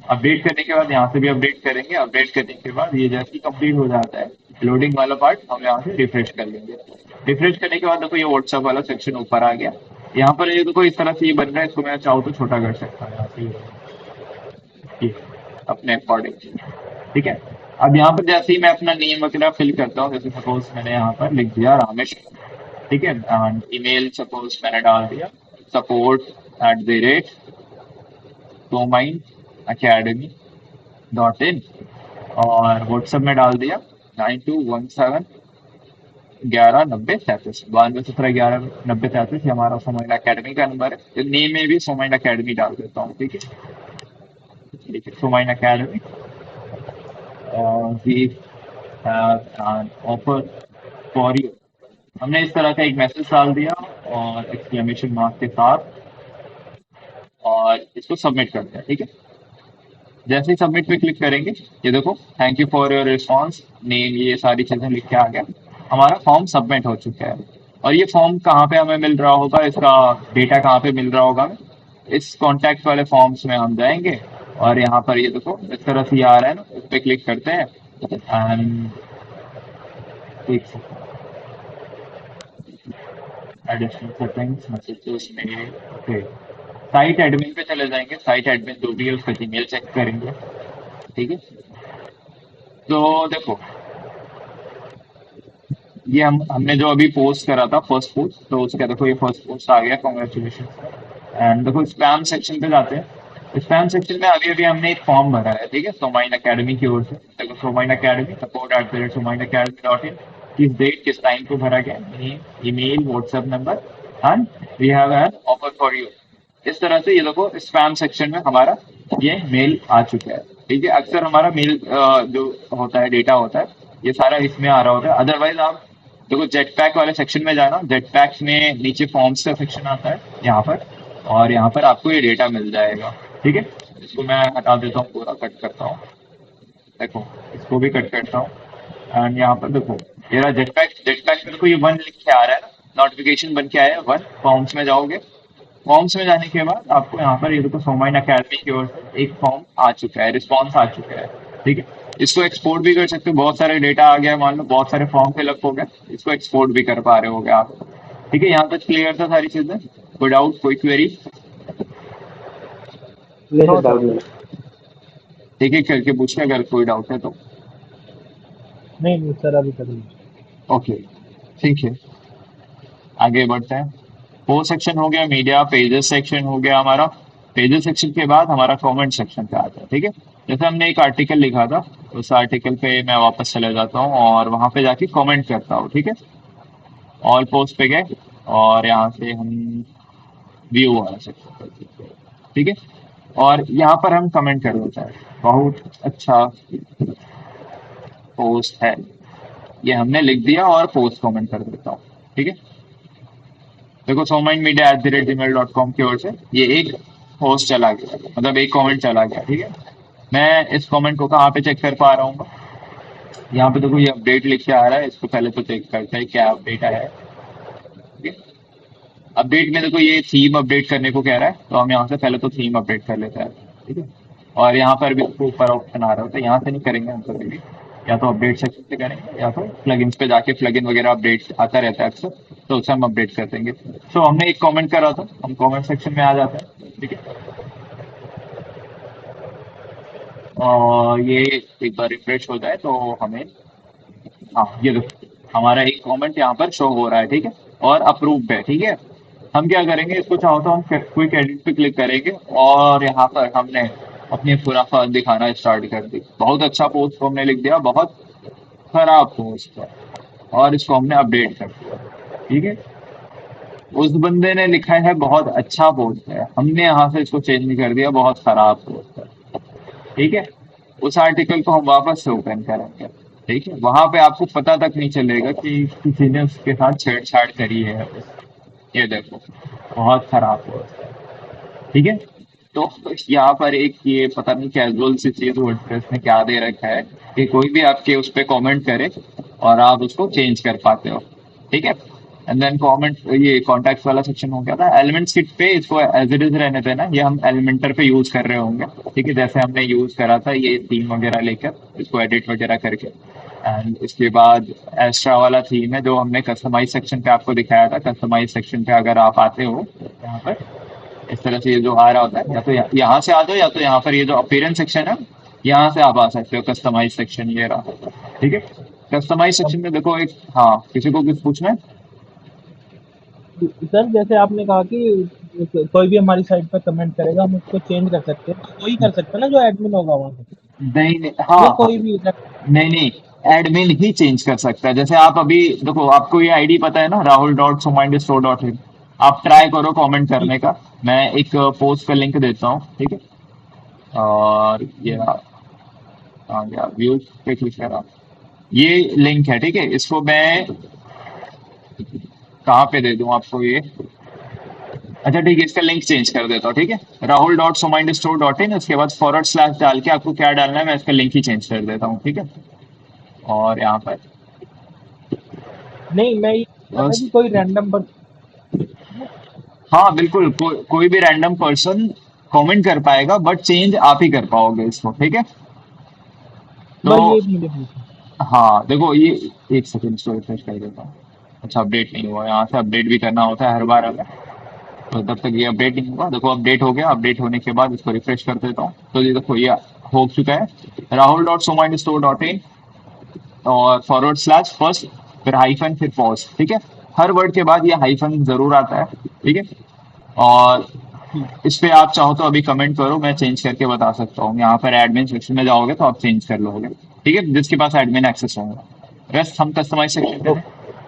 Speaker 1: अपडेट करने के बाद यहाँ से भी अपडेट करेंगे। अपडेट करने के बाद ये जैसे ही कंप्लीट हो जाता है लोडिंग वाला पार्ट, हम यहाँ से रिफ्रेश कर लेंगे। रिफ्रेश करने के बाद देखो ये व्हाट्सएप वाला सेक्शन ऊपर आ गया। यहाँ पर ये देखो इस तरह से ये बन रहा है, इसको मैं चाहूँ तो छोटा कर सकता हूँ यहाँ से ये अपने अकॉर्डिंग, ठीक है। अब यहाँ पर जैसे ही मैं अपना नेम वगैरह फिल करता हूँ, जैसे सपोज मैंने यहाँ पर लिख दिया रामेश, ठीक है। ईमेल सपोज मैंने डाल दिया support@domain academy.in। और व्हाट्सएप में डाल दिया 9217 11 90 33, 9217 11 90 33, ये हमारा सोमाइन अकेडमी का नंबर है। तो नेम में भी सोमाइन अकेडमी डाल देता हूँ, ठीक है। ठीक है, Somin academy. We have an offer for you. हमने इस तरह का एक मैसेज डाल दिया और एक्सक्लेमेशन मार्क के साथ, और इसको सबमिट करते हैं, ठीक है। जैसे ही सबमिट पे क्लिक करेंगे, ये देखो thank you for your response, name, ये सारी चीजें लिख के आ गया। हमारा फॉर्म सबमिट हो चुका है। और ये फॉर्म कहाँ पे हमें मिल रहा होगा, इसका डेटा कहाँ पे मिल रहा होगा, इस कॉन्टैक्ट वाले फॉर्म्स में हम जाएंगे। और यहाँ पर ये देखो इस तरह से ये आ रहा है ना, उस पर क्लिक करते हैं एंड एक एडिशनल सेटिंग्स मैसेजेस में, ओके, साइट एडमिन पे चले जाएंगे। साइट एडमिन जो भी है उसका जीमेल चेक करेंगे, ठीक है। तो देखो ये हमने जो अभी पोस्ट करा था फर्स्ट पोस्ट, तो उसका देखो ये फर्स्ट पोस्ट आ गया, कॉन्ग्रेचुलेशन। एंड देखो स्पैम सेक्शन पे जाते हैं। स्पैम सेक्शन में अभी अभी हमने एक फॉर्म भरा है, ठीक है, सोमाइन अकेडमी की ओर से। देखो सोमाइन अकेडमी support@somainacademy.in, किस डेट किस टाइम को भरा गया, name, email, WhatsApp number, and we have an offer for you. इस तरह से ये देखो स्पैम सेक्शन में हमारा ये मेल आ चुका है, ठीक है। अक्सर हमारा मेल जो होता है, डेटा होता है, ये सारा इसमें आ रहा होता है। अदरवाइज आप देखो जेट पैक वाले सेक्शन में जाना, जेट पैक में नीचे फॉर्म्स का सेक्शन आता है यहाँ पर, और यहाँ पर आपको ये डेटा मिल जाएगा, ठीक है। इसको मैं हटा देता हूँ, पूरा कट करता हूँ। देखो इसको भी कट करता हूँ। एंड यहाँ पर देखो ये रहा जेट पैक में देखो ये 1 लिख के आ रहा है ना, नोटिफिकेशन बन के आया है 1। फॉर्म्स में जाओगे, फॉर्म्स में जाने के बाद आपको यहाँ पर ये देखो सोमाइन अकेडमी की ओर से एक फॉर्म आ चुका है, रिस्पॉन्स आ चुका है, ठीक है। इसको एक्सपोर्ट भी कर सकते हो, बहुत सारे डेटा आ गया, मान लो बहुत सारे फॉर्म फिलअप हो गए, इसको एक्सपोर्ट भी कर पा रहे होगे आप, ठीक है। यहाँ तक क्लियर था सारी चीजें, कोई डाउट कोई क्वेरी?
Speaker 2: नहीं
Speaker 3: नो
Speaker 2: सर,
Speaker 3: सर।
Speaker 2: डाउट नहीं।
Speaker 1: एक एक करके पूछिए अगर कोई डाउट है तो।
Speaker 2: नहीं नहीं सर, अभी तक नहीं।
Speaker 1: ओके, ठीक है, आगे बढ़ते हैं। पोस्ट सेक्शन हो गया, मीडिया पेजेस सेक्शन हो गया हमारा। पेजेस सेक्शन के बाद हमारा कमेंट सेक्शन पे आता है, ठीक है। जैसे हमने एक आर्टिकल लिखा था, उस आर्टिकल पे मैं वापस चले जाता हूँ और वहां पे जाके कमेंट करता हूँ, ठीक है। ऑल पोस्ट पे गए और यहाँ से हम व्यू वाला सेक्शन कर सकते हैं, ठीक है। और यहाँ पर हम कमेंट कर देते हैं, बहुत अच्छा पोस्ट है, ये हमने लिख दिया और पोस्ट कमेंट कर देता हूँ, ठीक है। देखो somainmedia@gmail.com की ओर से ये एक पोस्ट चला गया, मतलब एक कमेंट चला गया, ठीक है। मैं इस कमेंट को कहाँ पे चेक कर पा रहा हूँ? यहाँ पे देखो ये अपडेट लिख के आ रहा है, इसको पहले तो चेक करते हैं क्या अपडेट आया है, ठीक है। अपडेट में देखो ये थीम अपडेट करने को कह रहा है, तो हम यहाँ से पहले तो थीम अपडेट कर लेते हैं, ठीक है। और यहाँ पर भी इसको ऊपर ऑप्शन आ रहा होता है, यहाँ से नहीं करेंगे हम कभी भी, या तो अपडेट सेक्शन से करेंगे या तो प्लगइन्स पे जाके प्लगइन वगैरह अपडेट आता रहता है अक्सर, तो उसे हम अपडेट कर देंगे। सो हमने एक कमेंट करा था, हम कमेंट सेक्शन में आ जाते हैं, ठीक है। और ये एक बार रिफ्रेश हो जाए तो हमें, हाँ ये देखो हमारा एक कमेंट यहाँ पर शो हो रहा है, ठीक है। और अप्रूव्ड है, ठीक है। हम क्या करेंगे, इसको चाहो तो हम क्विक एडिट पे क्लिक करेंगे और यहाँ पर हमने अपनी खुराफात दिखाना स्टार्ट कर दी। बहुत अच्छा पोस्ट को हमने लिख दिया, बहुत खराब पोस्ट है, और इसको हमने अपडेट कर दिया, ठीक है। उस बंदे ने लिखा है बहुत अच्छा पोस्ट है, हमने यहाँ से इसको चेंज कर दिया बहुत खराब पोस्ट है, ठीक है। उस आर्टिकल को हम वापस से ओपन करेंगे, ठीक है। वहां पे आपको पता तक नहीं चलेगा कि किसी ने उसके साथ छेड़छाड़ करी है। ये देखो बहुत खराब पोस्ट है, ठीक है। तो यहाँ पर एक ये पता नहीं कैजुअल सी चीज वर्डप्रेस ने क्या दे रखा है कि कोई भी आपके उस पर कमेंट करे और आप उसको चेंज कर पाते हो, ठीक है। एंड देन कमेंट, ये कॉन्टैक्ट्स वाला सेक्शन हो गया था। एलिमेंट्स किट पे इसको एज इट इज रहने देना, ये हम एलिमेंटर पे यूज कर रहे होंगे, ठीक है। जैसे हमने यूज करा था ये थीम वगैरह लेकर, इसको एडिट वगैरह करके। एंड इसके बाद एक्स्ट्रा वाला थीम है जो हमने कस्टमाइज सेक्शन पे आपको दिखाया था। कस्टमाइज सेक्शन पे अगर आप आते हो यहाँ पर इस तरह से ये जो आ रहा होता है, या तो यहाँ से आ जाओ या तो यहाँ पर ये जो अपीयरेंस सेक्शन है यहाँ से आप आ सकते हो। कस्टमाइज सेक्शन ये रहा, ठीक है। कस्टमाइज सेक्शन में देखो एक, हाँ किसी को कुछ पूछना है?
Speaker 2: सर जैसे आपने कहा कि कोई भी हमारी साइट पर कमेंट करेगा हम उसको चेंज कर सकते हैं, तो वही कर सकते हैं ना जो एडमिन होगा वहाँ पे,
Speaker 1: नहीं नहीं, हाँ
Speaker 2: या
Speaker 1: हाँ,
Speaker 2: कोई भी
Speaker 1: नहीं नहीं, एडमिन ही चेंज कर सकता है। जैसे आप अभी देखो, आपको ये आईडी पता है ना, rahul.somaindstore.in। आप ट्राई करो कमेंट
Speaker 2: ठीक
Speaker 1: करने का। मैं एक पोस्ट का लिंक देता हूँ, ठीक है। और ये
Speaker 2: ठीक
Speaker 1: आ गया, व्यू पे क्लिक करा, ये लिंक है, ठीक है। इसको मैं कहाँ पे दे दूँ आपको ये? अच्छा ठीक है, इसका लिंक चेंज कर देता हूँ, ठीक है। rahul.somaindstore.in, उसके बाद // डाल के आपको क्या डालना है मैं इसका लिंक ही चेंज कर देता हूँ, ठीक है। और यहाँ पर
Speaker 2: नहीं, मैं ये कह रहा था
Speaker 1: बस,
Speaker 2: कि कोई रैंडम पर।
Speaker 1: हाँ बिल्कुल, कोई भी रैंडम पर्सन कमेंट कर पाएगा, बट चेंज आप ही कर पाओगे इसको, ठीक है। तो
Speaker 2: बस ये मुझे पूछना।
Speaker 1: हाँ देखो ये, एक सेकंड इसको रिफ्रेश कर देता हूँ। अच्छा अपडेट नहीं हुआ, यहाँ से अपडेट भी करना होता है हर बार हमें, तो तब तक ये अपडेट नहीं होगा। देखो अपडेट हो गया, अपडेट होने के बाद इसको रिफ्रेश कर देता हूँ, तो ये देखो ये हो चुका है। rahul.somaindstore.in और // फर्स्ट, फिर हाइफन, फिर पॉज, ठीक है। हर वर्ड के बाद ये हाइफन जरूर आता है, ठीक है। और
Speaker 2: ठीक।
Speaker 1: इस पे आप चाहो तो अभी कमेंट करो, मैं चेंज करके बता सकता हूँ। यहाँ पर एडमिन सेक्शन में जाओगे तो आप चेंज कर लोगे, ठीक है, जिसके पास एडमिन एक्सेस होगा। रेस्ट हम कस्टमाइज सेक्शन पे
Speaker 2: तो
Speaker 1: हैं।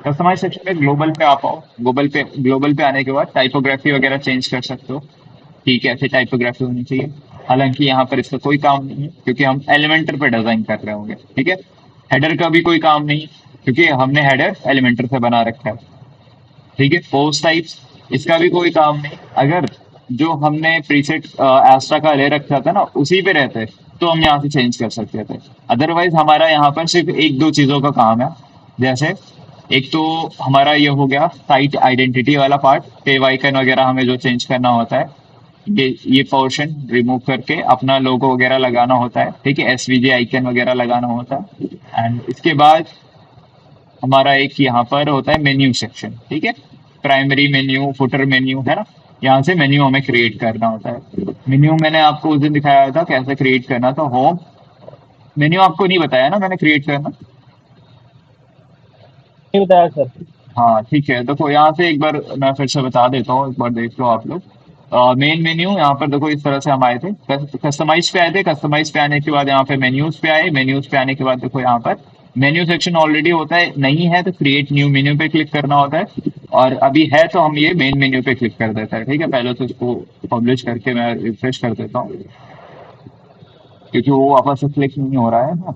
Speaker 1: कस्टमाइज सेक्शन में ग्लोबल पे आ पाओ। ग्लोबल पे आने के बाद टाइपोग्राफी वगैरह चेंज कर सकते हो, ठीक है, ऐसे टाइपोग्राफी होनी चाहिए। हालांकि यहाँ पर इसका कोई काम नहीं है क्योंकि हम एलिमेंटर पे डिजाइन कर रहे होंगे, ठीक है। हेडर का भी कोई काम नहीं क्योंकि हमने हेडर एलिमेंटर से बना रखा है, ठीक है। पोस्ट टाइप्स, इसका भी कोई काम नहीं। अगर जो हमने प्रीसेट एस्ट्रा का ले रखा था ना उसी पे रहते तो हम यहाँ से चेंज कर सकते थे। अदरवाइज हमारा यहाँ पर सिर्फ एक दो चीजों का काम है। जैसे एक तो हमारा ये हो गया साइट आइडेंटिटी वाला पार्ट, पेव आइकन वगैरह हमें जो चेंज करना होता है, ये पोर्शन रिमूव करके अपना लोगो वगैरह लगाना होता है, ठीक है। एसवीजे आइकन वगैरह लगाना होता है। एंड इसके बाद हमारा एक यहाँ पर होता है मेन्यू सेक्शन, ठीक है। प्राइमरी मेन्यू, फुटर मेन्यू, है ना। यहाँ से मेन्यू हमें क्रिएट करना होता है। मेन्यू मैंने आपको उस दिन दिखाया था कैसे क्रिएट करना था। होम मेन्यू आपको नहीं बताया ना मैंने क्रिएट करना।
Speaker 2: नहीं बताया सर।
Speaker 1: हाँ ठीक है, देखो यहाँ से एक बार मैं फिर से बता देता हूँ, एक बार देख लो आप लोग। मेन मेन्यू यहाँ पर देखो इस तरह से हम आए थे, कस्टमाइज पे आए थे, कस्टमाइज पे आने के बाद यहाँ पे मेन्यूज पे आए, मेन्यूज पे आने के बाद देखो यहाँ पर मेन्यू सेक्शन ऑलरेडी होता है, नहीं है तो क्रिएट न्यू मेन्यू पे क्लिक करना होता है, और अभी है तो हम ये मेन मेन्यू पे क्लिक कर देते हैं। ठीक है, पहले तो इसको पब्लिश करके मैं रिफ्रेश कर देता हूँ, क्योंकि वो वापस से क्लिक नहीं हो रहा है ना।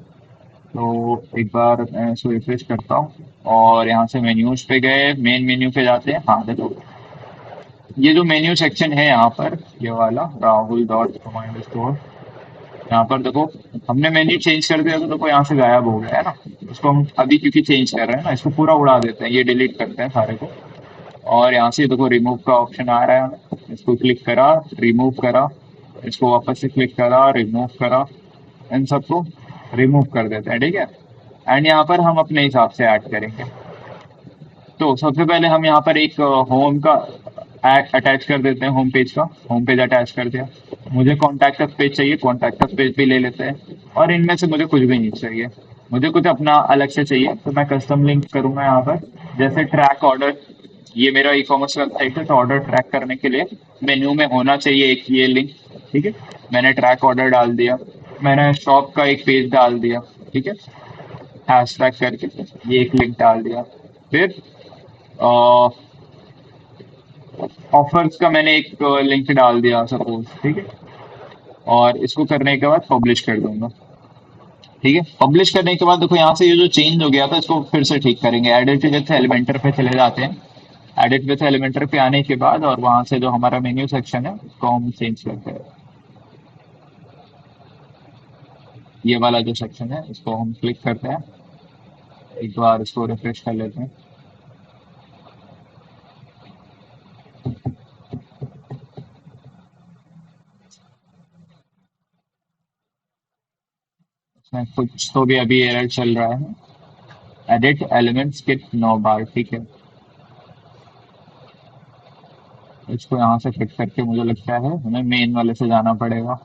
Speaker 1: तो एक बार मैं इसको रिफ्रेश करता हूँ और यहाँ से मेन्यूज पे गए, मेन मेन्यू पे जाते हैं। हाँ देखो, ये जो मेन्यू सेक्शन है यहाँ पर, ये वाला राहुल डॉट कमांड स्टोर, यहाँ पर देखो हमने मेन्यू चेंज कर दिया तो देखो यहाँ से गायब हो गया है ना। इसको हम अभी क्योंकि चेंज कर रहे हैं ना, इसको पूरा उड़ा देते हैं, ये डिलीट करते हैं सारे को। और यहाँ से देखो रिमूव का ऑप्शन आ रहा है, हमें इसको क्लिक करा, रिमूव करा, इसको वापस से क्लिक करा, रिमूव करा, इन सबको रिमूव कर देते हैं। ठीक है, एंड यहाँ पर हम अपने हिसाब से ऐड करेंगे। तो सबसे पहले हम यहाँ पर एक होम का अटैच कर देते हैं, होम पेज का, होम पेज अटैच कर दिया। मुझे कॉन्टैक्ट अस पेज चाहिए, कॉन्टैक्ट अस पेज भी ले लेते हैं। और इनमें से मुझे कुछ भी नहीं चाहिए, मुझे कुछ अपना अलग से चाहिए, तो मैं कस्टम लिंक करूंगा यहाँ पर। जैसे ट्रैक ऑर्डर, ये मेरा ई कॉमर्स वेबसाइट है, तो ऑर्डर ट्रैक करने के लिए मेन्यू में होना चाहिए एक ये लिंक। ठीक है, मैंने ट्रैक ऑर्डर डाल दिया, मैंने शॉप का एक पेज डाल दिया। ठीक है, हैश टैग करके ये एक लिंक डाल दिया। फिर ऑफर्स का मैंने एक लिंक डाल दिया सपोज। ठीक है, और इसको करने के बाद पब्लिश कर दूंगा। ठीक है, पब्लिश करने के बाद देखो यहाँ से ये जो चेंज हो गया था इसको फिर से ठीक करेंगे। एडिट विथ एलिमेंटर पे चले जाते हैं। एडिट विथ एलिमेंटर पे आने के बाद और वहां से जो हमारा मेन्यू सेक्शन है उसको हम चेंज करते हैं। ये वाला जो सेक्शन है इसको हम क्लिक करते हैं, एक बार इसको रिफ्रेश कर लेते हैं। इसमें कुछ तो भी अभी एरर चल रहा है। एडिट एलिमेंट्स किट 9 बार। ठीक है, इसको यहाँ से फिट करके मुझे लगता है हमें मेन वाले से जाना पड़ेगा।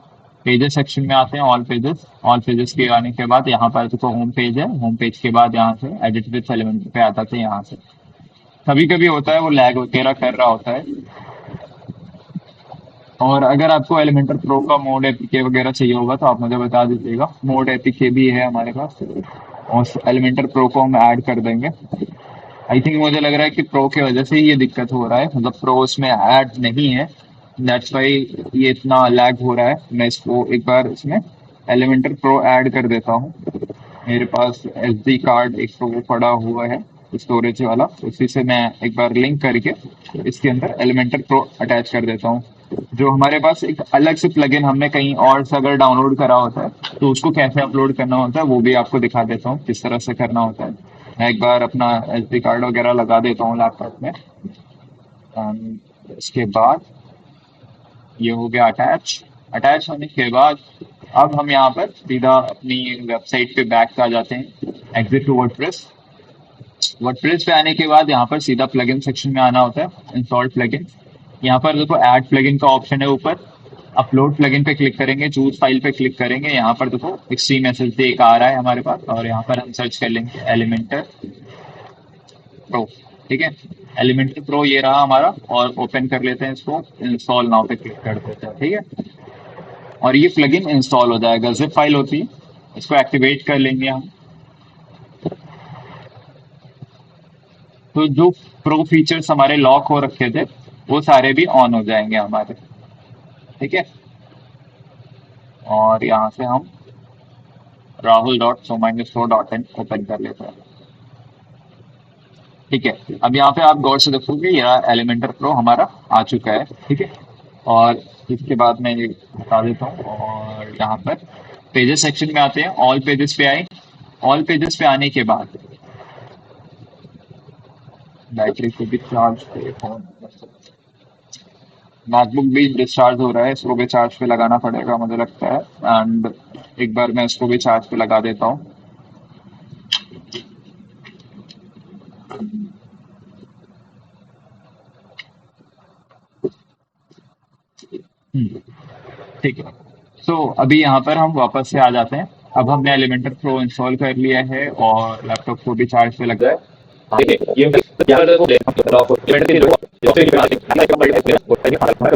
Speaker 1: पेजेस सेक्शन में आते हैं, ऑल पेजेस, ऑल पेजेस के आने के बाद यहाँ पर तो होम पेज है, होम पेज के बाद यहाँ से एडिट विथ एलिमेंट पे आता था। यहाँ से कभी कभी होता है वो लैग वगैरह कर रहा होता है। और अगर आपको एलिमेंटर प्रो का मोड एपीके वगैरह चाहिए होगा तो आप मुझे बता दीजिएगा, मोड एपीके भी है हमारे पास, और एलिमेंटर प्रो को हम ऐड कर देंगे। आई थिंक मुझे लग रहा है कि प्रो की वजह से ही ये दिक्कत हो रहा है, मतलब प्रो इसमें ऐड नहीं है, दैट्स वाई ये इतना लैग हो रहा है। मैं इसको एक बार इसमें एलिमेंटर प्रो ऐड कर देता हूँ। मेरे पास एसडी कार्ड एक तो वो पड़ा हुआ है स्टोरेज वाला, उसी से मैं एक बार लिंक करके इसके अंदर एलिमेंटर प्रो अटैच कर देता हूँ। जो हमारे पास एक अलग से प्लगइन हमने कहीं और से अगर डाउनलोड करा होता है तो उसको कैसे अपलोड करना होता है वो भी आपको दिखा देता हूँ, किस तरह से करना होता है। मैं एक बार अपना एसडी कार्ड वगैरह लगा देता हूँ लैपटॉप में। इसके बाद ये हो गया अटैच। अटैच होने के बाद अब हम यहाँ पर सीधा अपनी वेबसाइट पे बैक आ जाते हैं, एग्जिट टू वर्डप्रेस। वर्डप्रेस पे आने के बाद यहाँ पर सीधा प्लगइन सेक्शन में आना होता है, इंस्टॉल प्लगइन। यहाँ पर देखो ऐड प्लगइन का ऑप्शन है ऊपर, अपलोड प्लगइन पे क्लिक करेंगे, चूज फाइल पे क्लिक करेंगे, यहाँ पर देखो एक्सट्रीम एसएसडी एक आ रहा है हमारे पास, और यहाँ पर हम सर्च कर लेंगे एलिमेंटर प्रो। ठीक है, एलिमेंटर प्रो ये रहा हमारा, और ओपन कर लेते हैं इसको, इंस्टॉल नाउ पे क्लिक कर देते हैं। ठीक है, और ये प्लगइन इंस्टॉल हो जाएगा, जिप फाइल होती है, इसको एक्टिवेट कर लेंगे हम। तो जो प्रो फीचर्स हमारे लॉक हो रखे थे वो सारे भी ऑन हो जाएंगे हमारे। ठीक है, और यहाँ से हम Rahul dot Somind store dot in open कर लेते हैं। ठीक है, अब यहाँ पे आप गौर से देखोगे ये एलिमेंटर प्रो हमारा आ चुका है। ठीक है, और इसके बाद मैं ये बता देता हूँ, और यहाँ पर पेजेस सेक्शन में आते हैं, ऑल पेजेस पे आए। ऑल पेजेस पे आने के बाद बैटरी को भी चार्ज पे, फोन मैकबुक भी डिस्चार्ज हो रहा है, इसको भी चार्ज पे लगाना पड़ेगा मुझे लगता है। एंड एक बार मैं इसको भी चार्ज पे लगा देता हूँ। हम्म, ठीक है। सो अभी यहाँ पर हम वापस से आ जाते हैं। अब हमने एलिमेंटर प्रो इंस्टॉल कर लिया है और लैपटॉप को भी चार्ज पे लग गया है। ठीक है, ये यहाँ पर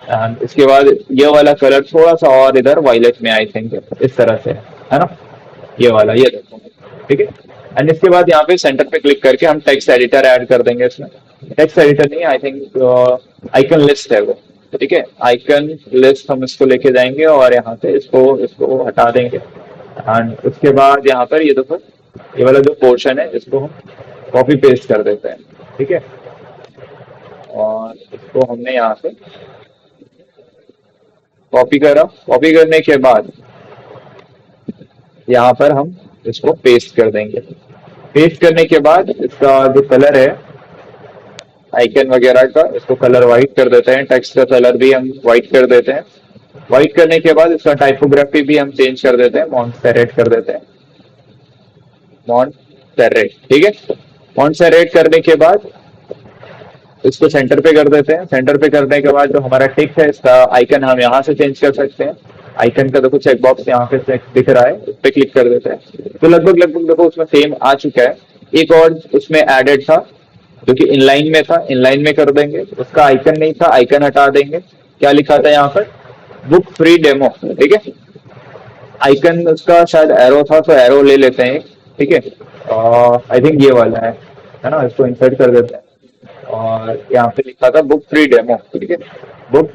Speaker 1: And इसके बाद ये वाला कलर थोड़ा सा और इधर वायलेट में आई थिंक इस तरह से है ना, ये वाला ये देखो। ठीक है, एंड इसके बाद यहाँ पे सेंटर पे क्लिक करके हम टेक्स्ट एडिटर ऐड कर देंगे इसमें। टेक्स्ट एडिटर नहीं, आई थिंक आइकन लिस्ट है वो। ठीक है, आइकन लिस्ट हम इसको लेके जाएंगे और यहाँ से इसको इसको हटा देंगे। एंड उसके बाद यहाँ पर ये देखो, ये वाला जो पोर्शन है इसको हम कॉपी पेस्ट कर देते हैं। ठीक है, और इसको हमने यहाँ से कॉपी करा। कॉपी करने के बाद यहाँ पर हम इसको पेस्ट कर देंगे। पेस्ट करने के बाद इसका जो कलर है आइकन वगैरह का, इसको कलर वाइट कर देते हैं। टेक्स्ट का कलर भी हम वाइट कर देते हैं। वाइट करने के बाद इसका टाइपोग्राफी भी हम चेंज कर देते हैं, मॉन्ट कर देते हैं, मॉन्ट। ठीक है, मॉन्ट करने के बाद इसको सेंटर पे कर देते हैं। सेंटर पे करने के बाद जो हमारा टेक्स्ट है इसका आइकन हम यहाँ से चेंज कर सकते हैं। आइकन का देखो चेक बॉक्स यहाँ पे दिख रहा है, उस पर क्लिक कर देते हैं। तो लगभग लगभग देखो उसमें सेम आ चुका है। एक और उसमें एडेड था जो कि इनलाइन में था, इनलाइन में कर देंगे। उसका आइकन नहीं था, आइकन हटा देंगे। क्या लिखा था यहाँ पर, बुक फ्री डेमो। ठीक है, आइकन उसका शायद एरो था तो एरो ले लेते हैं। ठीक है, आई थिंक ये वाला है ना, इसको इंसर्ट कर देते हैं और यहाँ पे लिखा था बुक फ्री डेमो। ठीक है, बुक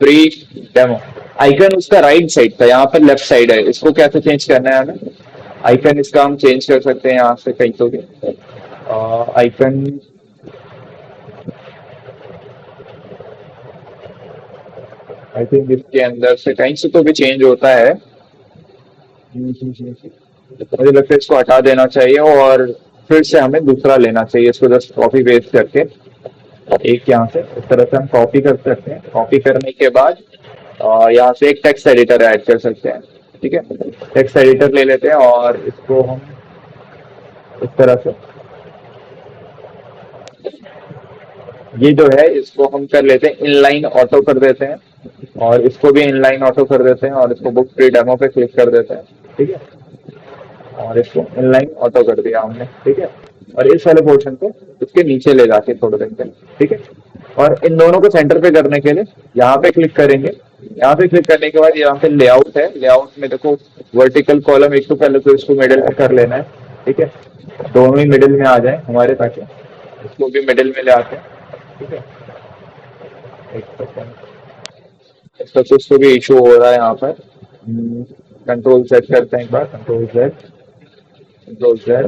Speaker 1: फ्री डेमो। आइकन उसका राइट साइड था, यहाँ पर लेफ्ट साइड है। इसको कैसे चेंज करना है हमें, आइकन इसका हम चेंज कर सकते हैं यहाँ से कहीं तो भी। आइकन आई थिंक इसके अंदर से कहीं से तो भी चेंज होता है। मुझे लगता है इसको हटा देना चाहिए और फिर से हमें दूसरा लेना चाहिए। इसको जस्ट कॉपी पेस्ट करके एक यहाँ से इस तरह से हम कॉपी कर सकते हैं। कॉपी करने के बाद यहाँ से एक टेक्स्ट एडिटर ऐड कर सकते हैं। ठीक है, टेक्स्ट एडिटर ले लेते हैं और इसको हम इस तरह से, ये जो है इसको हम कर लेते हैं इनलाइन ऑटो कर देते हैं, और इसको भी इनलाइन ऑटो कर देते हैं, और इसको बुक फ्री डेमो पे क्लिक कर देते हैं। ठीक है, और इसको इनलाइन ऑटो कर दिया हमने। ठीक है, और इस वाले पोर्शन को उसके नीचे ले जाके छोड़ देंगे। ठीक है, और इन दोनों को सेंटर पे करने के लिए यहाँ पे क्लिक करेंगे। यहाँ पे क्लिक करने के बाद यहाँ पे लेआउट है, लेआउट में देखो वर्टिकल कॉलम, एक तो पहले तो इसको मिडिल में कर लेना है। ठीक है, दोनों ही मिडिल में आ जाए हमारे, ताकि इसको भी मिडिल में ले आते हैं। ठीक है, एक सेकंड, इसका कुछ तो भी इशू हो रहा है यहाँ पर। कंट्रोल सेट करते हैं एक बार, कंट्रोल जेड, कंट्रोल जेड,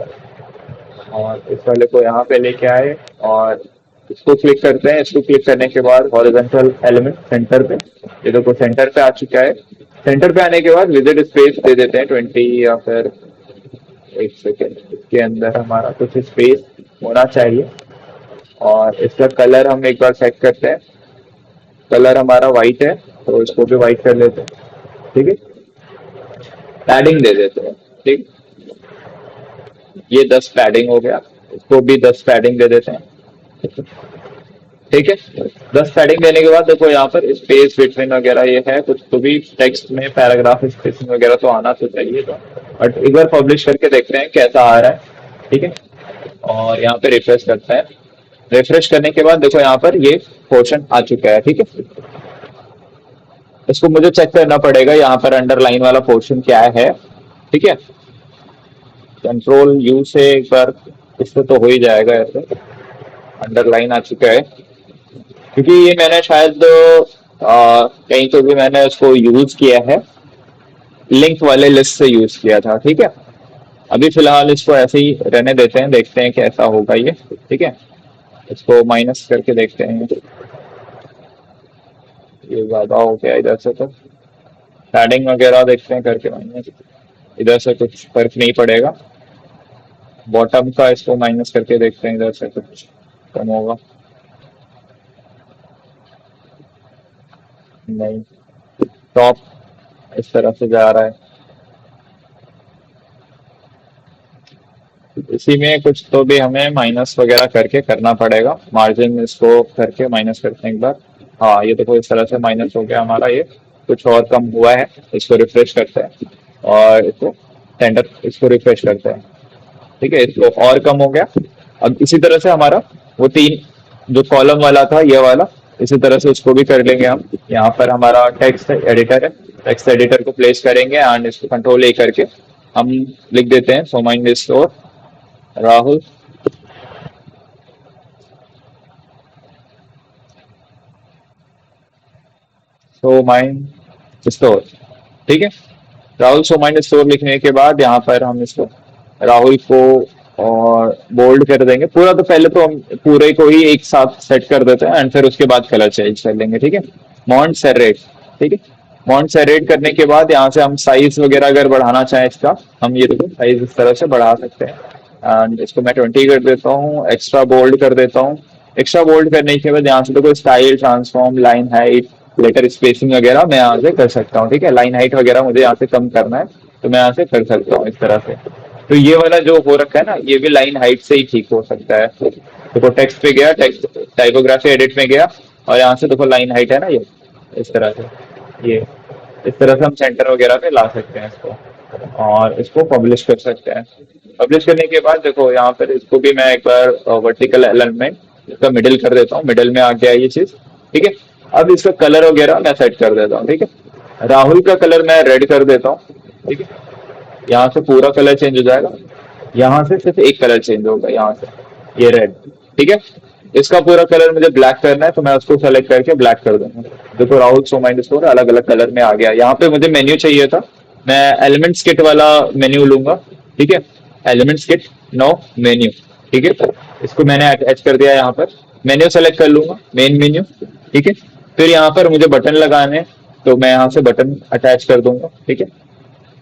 Speaker 1: और इस वाले को यहाँ पे लेके आए और इसको क्लिक करते हैं। इसको क्लिक करने के बाद हॉरिजॉन्टल एलिमेंट सेंटर पे, ये देखो सेंटर पे आ चुका है। सेंटर पे आने के बाद विजिट स्पेस दे देते हैं 20, या फिर एक सेकेंड, इसके अंदर हमारा कुछ स्पेस होना चाहिए। और इसका कलर हम एक बार सेट करते हैं, कलर हमारा व्हाइट है तो इसको भी व्हाइट कर लेते हैं। ठीक है, पैडिंग दे देते हैं। ठीक, ये 10 पैडिंग हो गया, इसको भी 10 पैडिंग दे देते हैं। ठीक है, 10 पैडिंग देने के बाद देखो यहाँ पर स्पेस बिटवीन वगैरह ये है, कुछ तो भी टेक्स्ट में पैराग्राफ स्पेसिंग वगैरह तो आना तो चाहिए था, बट एक बार पब्लिश करके देखते हैं कैसा आ रहा है। ठीक है, और यहाँ पे रिफ्रेश करते हैं। रिफ्रेश करने के बाद देखो यहाँ पर ये पोर्शन आ चुका है। ठीक है, इसको मुझे चेक करना पड़ेगा यहाँ पर अंडरलाइन वाला पोर्शन क्या है। ठीक है, कंट्रोल यू से एक बार, इससे तो हो ही जाएगा, ऐसे अंडरलाइन आ चुका है, क्योंकि ये मैंने शायद कहीं तो भी मैंने इसको यूज किया है, लिंक वाले लिस्ट से यूज किया था। ठीक है, अभी फिलहाल इसको ऐसे ही रहने देते हैं, देखते हैं कैसा होगा ये। ठीक है, इसको माइनस करके देखते हैं, ये ज्यादा हो गया इधर से, तो पैडिंग वगैरह देखते हैं करके माइनस, इधर से कुछ फर्क नहीं पड़ेगा। बॉटम का इसको माइनस करके देखते हैं, इधर से कुछ कम होगा, नहीं। टॉप इस तरह से जा रहा है, इसी में कुछ तो भी हमें माइनस वगैरह करके करना पड़ेगा। मार्जिन इसको करके माइनस करते हैं एक बार। हाँ, ये देखो इस तरह से माइनस हो गया हमारा, ये कुछ और कम हुआ है। इसको रिफ्रेश करते हैं और इसको सेंटर, इसको रिफ्रेश करते हैं। ठीक है, इसको और कम हो गया। अब इसी तरह से हमारा वो 3 जो कॉलम वाला था ये वाला, इसी तरह से उसको भी कर लेंगे हम। यहाँ पर हमारा टेक्स्ट एडिटर है, टेक्स्ट एडिटर को प्लेस करेंगे एंड इसको कंट्रोल ए करके हम लिख देते हैं so mind store Rahul. So mind store, ठीक है, राहुल सो माइंड स्टोर लिखने के बाद यहाँ पर हम इसको राहुल को और बोल्ड कर देंगे पूरा। तो पहले तो हम पूरे को ही एक साथ सेट कर देते हैं एंड फिर उसके बाद कलर चेंज कर लेंगे। ठीक है, मॉन्ट सेरेट, ठीक है, मॉन्ट सेरेट करने के बाद यहाँ से हम साइज वगैरह अगर बढ़ाना चाहें इसका, हम ये देखो साइज इस तरह से बढ़ा सकते हैं। एंड इसको मैं 20 कर देता हूँ, एक्स्ट्रा बोल्ड कर देता हूँ। एक्स्ट्रा बोल्ड करने के बाद यहाँ से देखो style, transform, line height, letter spacing वगैरह मैं यहाँ से कर सकता हूँ। ठीक है, लाइन हाइट वगैरह मुझे यहाँ से कम करना है तो मैं यहाँ से कर सकता हूँ इस तरह से। तो ये वाला जो हो रखा है ना, ये भी लाइन हाइट से ही ठीक हो सकता है। देखो टेक्स्ट पे गया, टेक्स्ट टाइपोग्राफी एडिट में गया और यहाँ से देखो लाइन हाइट है ना, ये इस तरह से, ये इस तरह से हम सेंटर वगैरह पे ला सकते हैं इसको और इसको पब्लिश कर सकते हैं। पब्लिश करने के बाद देखो यहाँ पर इसको भी मैं एक बार वर्टिकल अलाइनमेंट इसका मिडिल कर देता हूँ, मिडिल में आ गया ये चीज। ठीक है, अब इसका कलर वगैरह मैं सेट कर देता हूँ। ठीक है, राहुल का कलर मैं रेड कर देता हूँ। ठीक है, यहाँ से पूरा कलर चेंज हो जाएगा, यहाँ से सिर्फ एक कलर चेंज होगा, यहाँ से ये रेड। ठीक है, इसका पूरा कलर मुझे ब्लैक करना है तो मैं उसको सेलेक्ट करके ब्लैक कर दूंगा। देखो राहुल सो माइंड स्टोर अलग अलग कलर में आ गया। यहाँ पे मुझे मेन्यू चाहिए था, मैं एलिमेंट्स किट वाला मेन्यू लूंगा। ठीक है, एलिमेंट्स किट नो मेन्यू। ठीक है, इसको मैंने अटैच कर दिया, यहाँ पर मेन्यू सेलेक्ट कर लूंगा, मेन मेन्यू। ठीक है, फिर यहाँ पर मुझे बटन लगाने हैं तो मैं यहाँ से बटन अटैच कर दूंगा। ठीक है,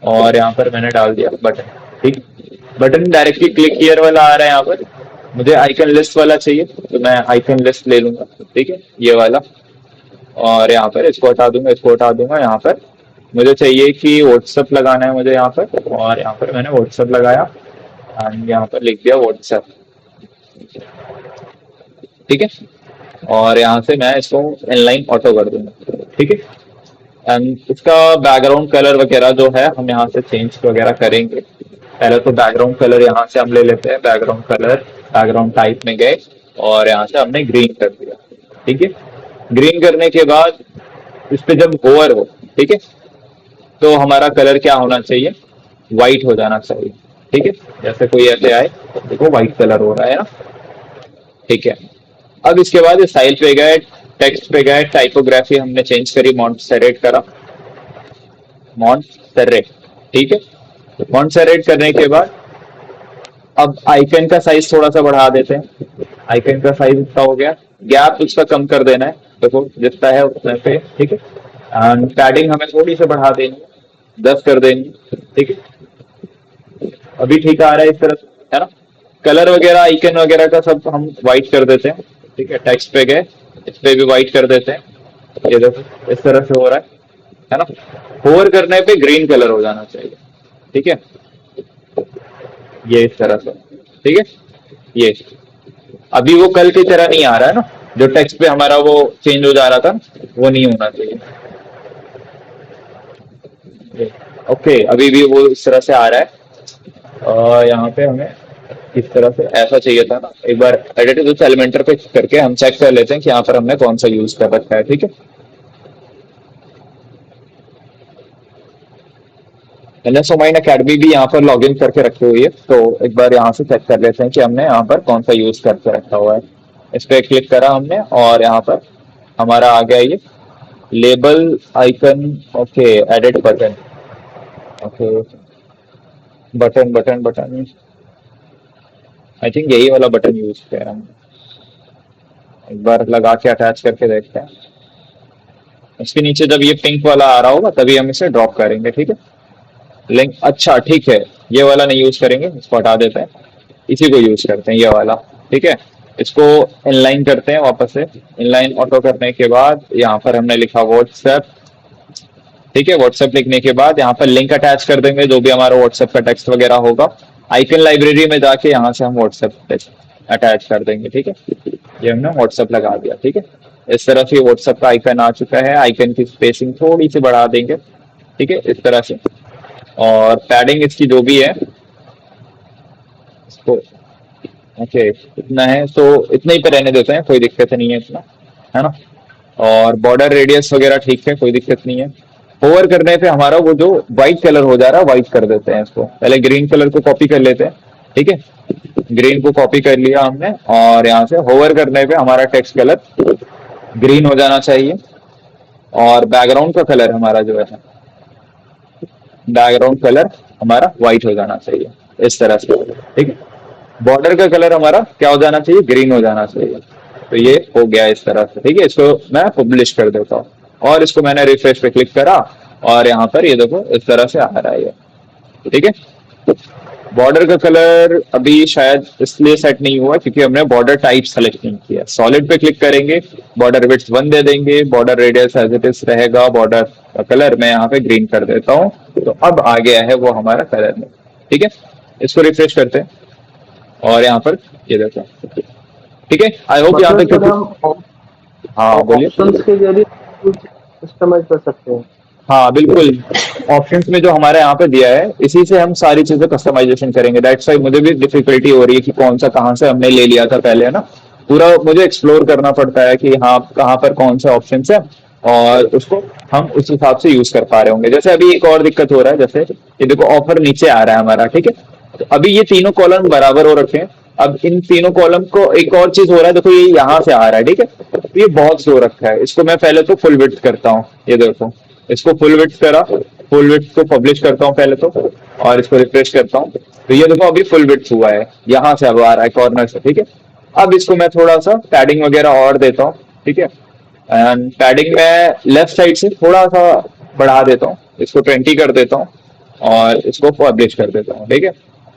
Speaker 1: और यहाँ पर मैंने डाल दिया बटन। ठीक, बटन डायरेक्टली क्लिक हियर वाला आ रहा है। यहाँ पर मुझे आइकन लिस्ट वाला चाहिए तो मैं आइकन लिस्ट ले लूंगा। ठीक है, ये वाला, और यहाँ पर इसको हटा दूंगा, इसको हटा दूंगा, यहाँ पर मुझे चाहिए कि व्हाट्सएप लगाना है मुझे यहाँ पर, और यहाँ पर मैंने व्हाट्सएप लगाया एंड यहाँ पर लिख दिया व्हाट्सएप। ठीक है, और यहाँ से मैं इसको इनलाइन ऑटो कर दूंगा। ठीक है, एंड इसका बैकग्राउंड कलर वगैरह जो है हम यहाँ से चेंज वगैरह करेंगे। पहले तो बैकग्राउंड कलर यहाँ से हम ले लेते हैं, बैकग्राउंड कलर बैकग्राउंड टाइप में गए और यहाँ से हमने ग्रीन कर दिया। ठीक है, ग्रीन करने के बाद इस पे जब होवर हो, ठीक है, तो हमारा कलर क्या होना चाहिए, व्हाइट हो जाना चाहिए। ठीक है, जैसे कोई ऐसे आए देखो व्हाइट कलर हो रहा है ना। ठीक है, अब इसके बाद स्टाइल पे गए, टेक्स्ट पे गए, टाइपोग्राफी हमने चेंज करी, मॉन्टसेरेट करा, मॉन्टसेरेट। ठीक है, मॉन्टसेरेट करने के बाद अब आइकन का साइज थोड़ा सा बढ़ा देते हैं। आइकन का साइज इतना हो गया, गैप उसका कम कर देना है, देखो जितना है उतना पे। ठीक है, एंड पैडिंग हमें थोड़ी सी बढ़ा देनी है, 10 कर देनी। ठीक है, अभी ठीक आ रहा है इस तरह से, है ना। कलर वगैरह आइकन वगैरह का सब हम व्हाइट कर देते हैं। ठीक है, टेक्स्ट पे गए, इस पे भी व्हाइट कर देते हैं, ये देखो इस तरह से हो रहा है ना। होवर करने पे ग्रीन कलर हो जाना चाहिए। ठीक है, ये इस तरह से। ठीक है, ये अभी वो कल की तरह नहीं आ रहा है ना, जो टेक्स्ट पे हमारा वो चेंज हो जा रहा था, वो नहीं होना चाहिए। ओके, अभी भी वो इस तरह से आ रहा है, और यहाँ पे हमें इस तरह से ऐसा चाहिए था ना। एक बार एडिट विद एलिमेंटर पे करके हम चेक कर लेते हैं कि यहाँ पर हमने कौन सा यूज कर रखा है। ठीक है, मैंने सोमाइन अकेडमी भी यहाँ पर लॉगिन करके रखी हुई है, तो एक बार यहाँ से चेक कर लेते हैं कि हमने यहाँ पर कौन सा यूज करके रखा हुआ है। इस पे क्लिक करा हमने और यहाँ पर हमारा आ गया ये label icon. Okay, edit button. Okay, button button button, I think यही वाला बटन यूज किया है हमने। एक बार लगा के अटैच करके देखते हैं। इसके नीचे जब ये पिंक वाला आ रहा होगा तभी हम इसे ड्रॉप करेंगे। ठीक है, लिंक, अच्छा ठीक है, ये वाला नहीं यूज करेंगे, इसको हटा देते हैं, इसी को यूज करते हैं, ये वाला। ठीक है, इसको इनलाइन करते हैं वापस से। इनलाइन ऑटो करने के बाद यहाँ पर हमने लिखा व्हाट्सएप। ठीक है, व्हाट्सएप लिखने के बाद यहाँ पर लिंक अटैच कर देंगे, जो भी हमारा व्हाट्सएप का टेक्स्ट वगैरह होगा। आइकन लाइब्रेरी में जाके यहाँ से हम व्हाट्सएप अटैच कर देंगे। ठीक है, ये हमने व्हाट्सएप लगा दिया। ठीक है, इस तरह से व्हाट्सएप का आइकन आ चुका है। आइकन की स्पेसिंग थोड़ी सी बढ़ा देंगे। ठीक है, इस तरह से, और पैडिंग इसकी जो भी है इसको, ओके इतना है तो इतना ही पे रहने देते हैं, कोई दिक्कत नहीं है इतना, है ना। और बॉर्डर रेडियस वगैरह ठीक है, कोई दिक्कत नहीं है। होवर करने पे हमारा वो जो व्हाइट कलर हो जा रहा है, व्हाइट कर देते हैं इसको। पहले ग्रीन कलर को कॉपी कर लेते हैं। ठीक है, ग्रीन को कॉपी कर लिया हमने, और यहाँ से होवर करने पे हमारा टेक्स्ट कलर ग्रीन हो जाना चाहिए, और बैकग्राउंड का कलर हमारा जो है, बैकग्राउंड कलर हमारा व्हाइट हो जाना चाहिए, इस तरह से। ठीक है, बॉर्डर का कलर हमारा क्या हो जाना चाहिए, ग्रीन हो जाना चाहिए। तो ये हो गया इस तरह से। ठीक है, इसको मैं पब्लिश कर देता हूँ, और इसको मैंने रिफ्रेश पे क्लिक करा, और यहाँ पर ये देखो इस तरह से आ रहा है ये। ठीक है, बॉर्डर का कलर अभी शायद इसलिए सेट नहीं हुआ क्योंकि हमने बॉर्डर टाइप सेलेक्ट नहीं किया। सॉलिड पे क्लिक करेंगे, बॉर्डर विड्थ 1 दे देंगे, border radius as it is रहेगा, बॉर्डर का कलर मैं यहाँ पे ग्रीन कर देता हूँ। तो अब आ गया है वो हमारा कलर में। ठीक है, इसको रिफ्रेश करते हैं, और यहाँ पर ये देखो। ठीक है, आई होप यहाँ पे
Speaker 2: मतलब सर
Speaker 1: क्योंकि,
Speaker 2: हम
Speaker 1: हाँ बोलिए।
Speaker 2: ऑप्शंस के जरिए कुछ कस्टमाइज कर सकते हैं।
Speaker 1: हाँ बिल्कुल, ऑप्शंस में जो हमारे यहाँ पे दिया है इसी से हम सारी चीजें कस्टमाइजेशन करेंगे। दैट्स वाई मुझे भी डिफिकल्टी हो रही है कि कौन सा कहाँ से हमने ले लिया था पहले, है ना। पूरा मुझे एक्सप्लोर करना पड़ता है कि हाँ कहाँ पर कौन से ऑप्शन है, और उसको हम उस हिसाब से यूज कर पा रहे होंगे। जैसे अभी एक और दिक्कत हो रहा है, जैसे ये देखो ऑफर नीचे आ रहा है हमारा। ठीक है, तो अभी ये तीनों कॉलम बराबर हो रखे हैं। अब इन तीनों कॉलम को एक और चीज हो रहा है, देखो ये यहाँ से आ रहा है। ठीक है, तो ये बहुत स्लो रखा है, इसको मैं पहले तो फुल विड्थ करता हूँ। ये देखो, इसको फुल विड्थ करा, फुल विड्थ को पब्लिश करता हूँ पहले तो, और इसको रिफ्रेश करता हूँ, तो ये देखो अभी फुल विड्थ हुआ है, यहाँ से अब आ रहा है कॉर्नर से। ठीक है, अब इसको मैं थोड़ा सा पैडिंग वगैरह और देता हूँ। ठीक है, एंड पैडिंग में लेफ्ट साइड से थोड़ा सा बढ़ा देता हूँ, इसको 20 कर देता हूँ, और इसको पब्लिश कर देता हूँ। ठीक है,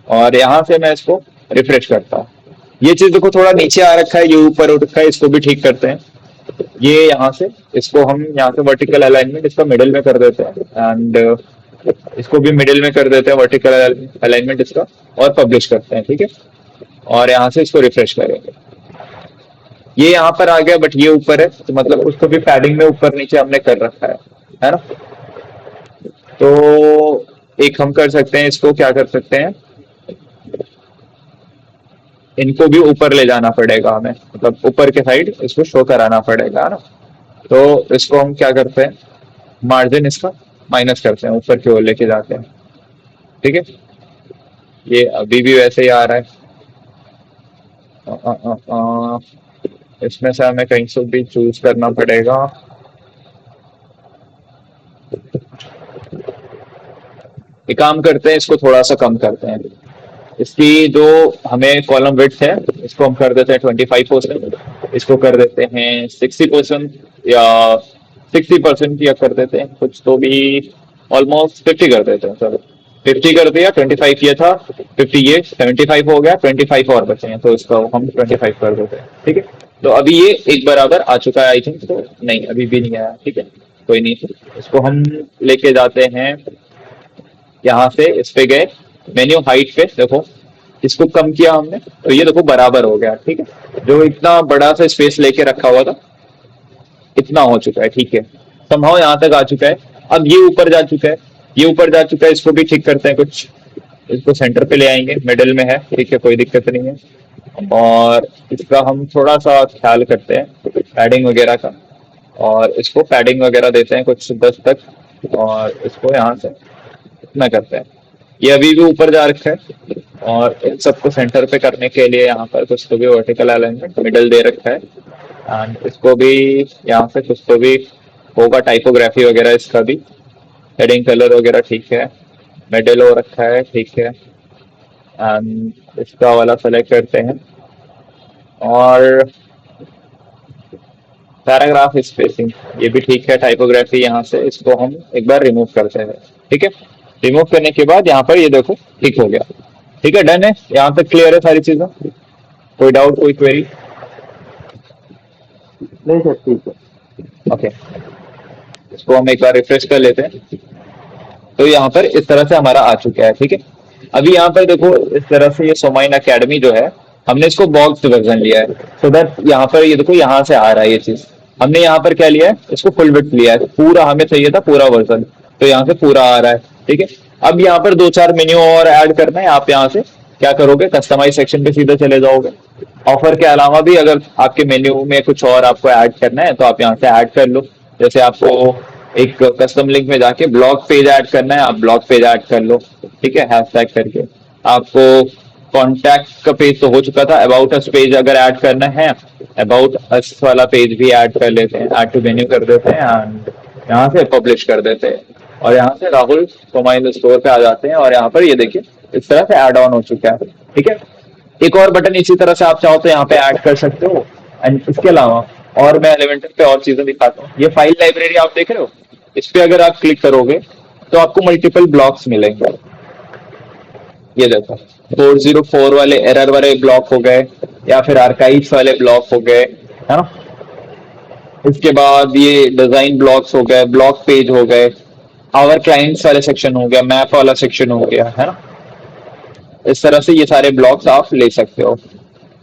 Speaker 1: और यहाँ से मैं इसको रिफ्रेश करता हूँ। ये चीज देखो थोड़ा नीचे आ रखा है, ये ऊपर उठ रखा है, इसको भी ठीक करते हैं। ये यहाँ से इसको हम यहाँ से वर्टिकल अलाइनमेंट इसका मिडिल में कर देते हैं, एंड इसको भी मिडिल में कर देते हैं वर्टिकल अलाइनमेंट इसका, और पब्लिश करते हैं। ठीक है, और यहाँ से इसको रिफ्रेश करेंगे। ये यहाँ पर आ गया, बट ये ऊपर है, तो मतलब उसको भी पैडिंग में ऊपर नीचे हमने कर रखा है ना। तो एक हम कर सकते हैं, इसको क्या कर सकते हैं, इनको भी ऊपर ले जाना पड़ेगा हमें, मतलब ऊपर के साइड इसको शो कराना पड़ेगा, है ना। तो इसको हम क्या करते हैं, मार्जिन इसका माइनस करते हैं, ऊपर की ओर लेके जाते हैं। ठीक है, ये अभी भी वैसे ही आ रहा है। अ, अ, अ, इसमें से हमें कहीं से भी चूज करना पड़ेगा। एक काम करते हैं, इसको थोड़ा सा कम करते हैं। इसकी जो हमें कॉलम विड्थ है, इसको हम कर देते हैं 25%, इसको कर देते हैं 60%, या 60% या कर देते हैं कुछ तो भी, ऑलमोस्ट 50 कर देते हैं। चलो 50 कर दिया, 25 ये था, 50 ये, 75 हो गया, 25 और बचे हैं, तो इसका हम 25 कर देते हैं। ठीक है, तो अभी ये एक बराबर आ चुका है आई थिंक, तो नहीं अभी भी नहीं आया। ठीक है, कोई नहीं, इसको हम लेके जाते हैं यहाँ से, इस पे गए मेन्यू हाइट पे, देखो इसको कम किया हमने, तो ये देखो बराबर हो गया। ठीक है, जो इतना बड़ा सा स्पेस लेके रखा हुआ था इतना हो चुका है। ठीक है, संभव यहाँ तक आ चुका है। अब ये ऊपर जा चुका है, ये ऊपर जा चुका है, इसको भी ठीक करते हैं कुछ, इसको सेंटर पे ले आएंगे, मिडिल में है। ठीक है, कोई दिक्कत नहीं है, और इसका हम थोड़ा सा ख्याल करते हैं पैडिंग वगैरह का, और इसको पैडिंग वगैरह देते हैं कुछ 10 तक, और इसको यहाँ से इतना करते हैं। ये अभी भी ऊपर जा रखा है, और इन सबको सेंटर पे करने के लिए यहाँ पर कुछ तो भी वर्टिकल अलाइनमेंट मिडल दे रखा है, एंड इसको भी यहाँ से कुछ तो भी होगा, टाइपोग्राफी वगैरह इसका भी, हेडिंग कलर वगैरह ठीक है, मिडल हो रखा है। ठीक है, एंड इसका वाला सेलेक्ट करते हैं, और पैराग्राफ स्पेसिंग ये भी ठीक है, टाइपोग्राफी यहाँ से इसको हम एक बार रिमूव करते हैं। ठीक है, रिमूव करने के बाद यहाँ पर ये देखो ठीक हो गया। ठीक है, डन है, यहाँ तक क्लियर है सारी चीजें, कोई डाउट कोई क्वेरी?
Speaker 2: नहीं सर, ठीक है।
Speaker 1: ओके, इसको हम एक बार रिफ्रेश कर लेते हैं, तो यहाँ पर इस तरह से हमारा आ चुका है। ठीक है, अभी यहाँ पर देखो इस तरह से ये सोमाइन अकेडमी जो है, हमने इसको बॉक्स वर्जन लिया है, सो दैट यहाँ पर ये देखो यहाँ से आ रहा है ये चीज। हमने यहाँ पर क्या लिया है, इसको फुल विड्थ लिया है, पूरा हमें चाहिए था पूरा वर्जन, तो यहाँ से पूरा आ रहा है। ठीक है, अब यहाँ पर 2-4 मेन्यू और ऐड करना है, आप यहाँ से क्या करोगे, कस्टमाइज सेक्शन पे सीधे चले जाओगे। ऑफर के अलावा भी अगर आपके मेन्यू में कुछ और आपको ऐड करना है, तो आप यहाँ से ऐड कर लो। जैसे आपको एक कस्टम लिंक में जाके ब्लॉग पेज ऐड करना है, आप ब्लॉग पेज ऐड कर लो। ठीक है, हैशटैग करके। आपको कॉन्टैक्ट का पेज तो हो चुका था, अबाउट अस पेज अगर ऐड करना है, अबाउट अस वाला पेज भी ऐड कर लेते हैं, ऐड टू मेन्यू कर देते हैं, एंड यहाँ से पब्लिश कर देते हैं, और यहाँ से राहुल सोमाइन स्टोर पे आ जाते हैं, और यहाँ पर ये देखिए इस तरह से ऐड ऑन हो चुका है। ठीक है, एक और बटन इसी तरह से आप चाहो तो यहाँ पे ऐड कर सकते हो, एंड इसके अलावा और मैं एलिमेंटर पे और चीजें दिखाता हूँ। ये फाइल लाइब्रेरी आप देख रहे हो, इस पे अगर आप क्लिक करोगे तो आपको मल्टीपल ब्लॉक्स मिलेंगे। ये देखो 404 वाले एरर वाले ब्लॉक हो गए, या फिर आर्काइव्स वाले ब्लॉक हो गए, है ना। इसके बाद ये डिजाइन ब्लॉक्स हो गए, ब्लॉक पेज हो गए, आवर क्लाइंट्स वाले सेक्शन हो गया, मैप वाला सेक्शन हो गया, है ना। इस तरह से ये सारे ब्लॉक्स आप ले सकते हो।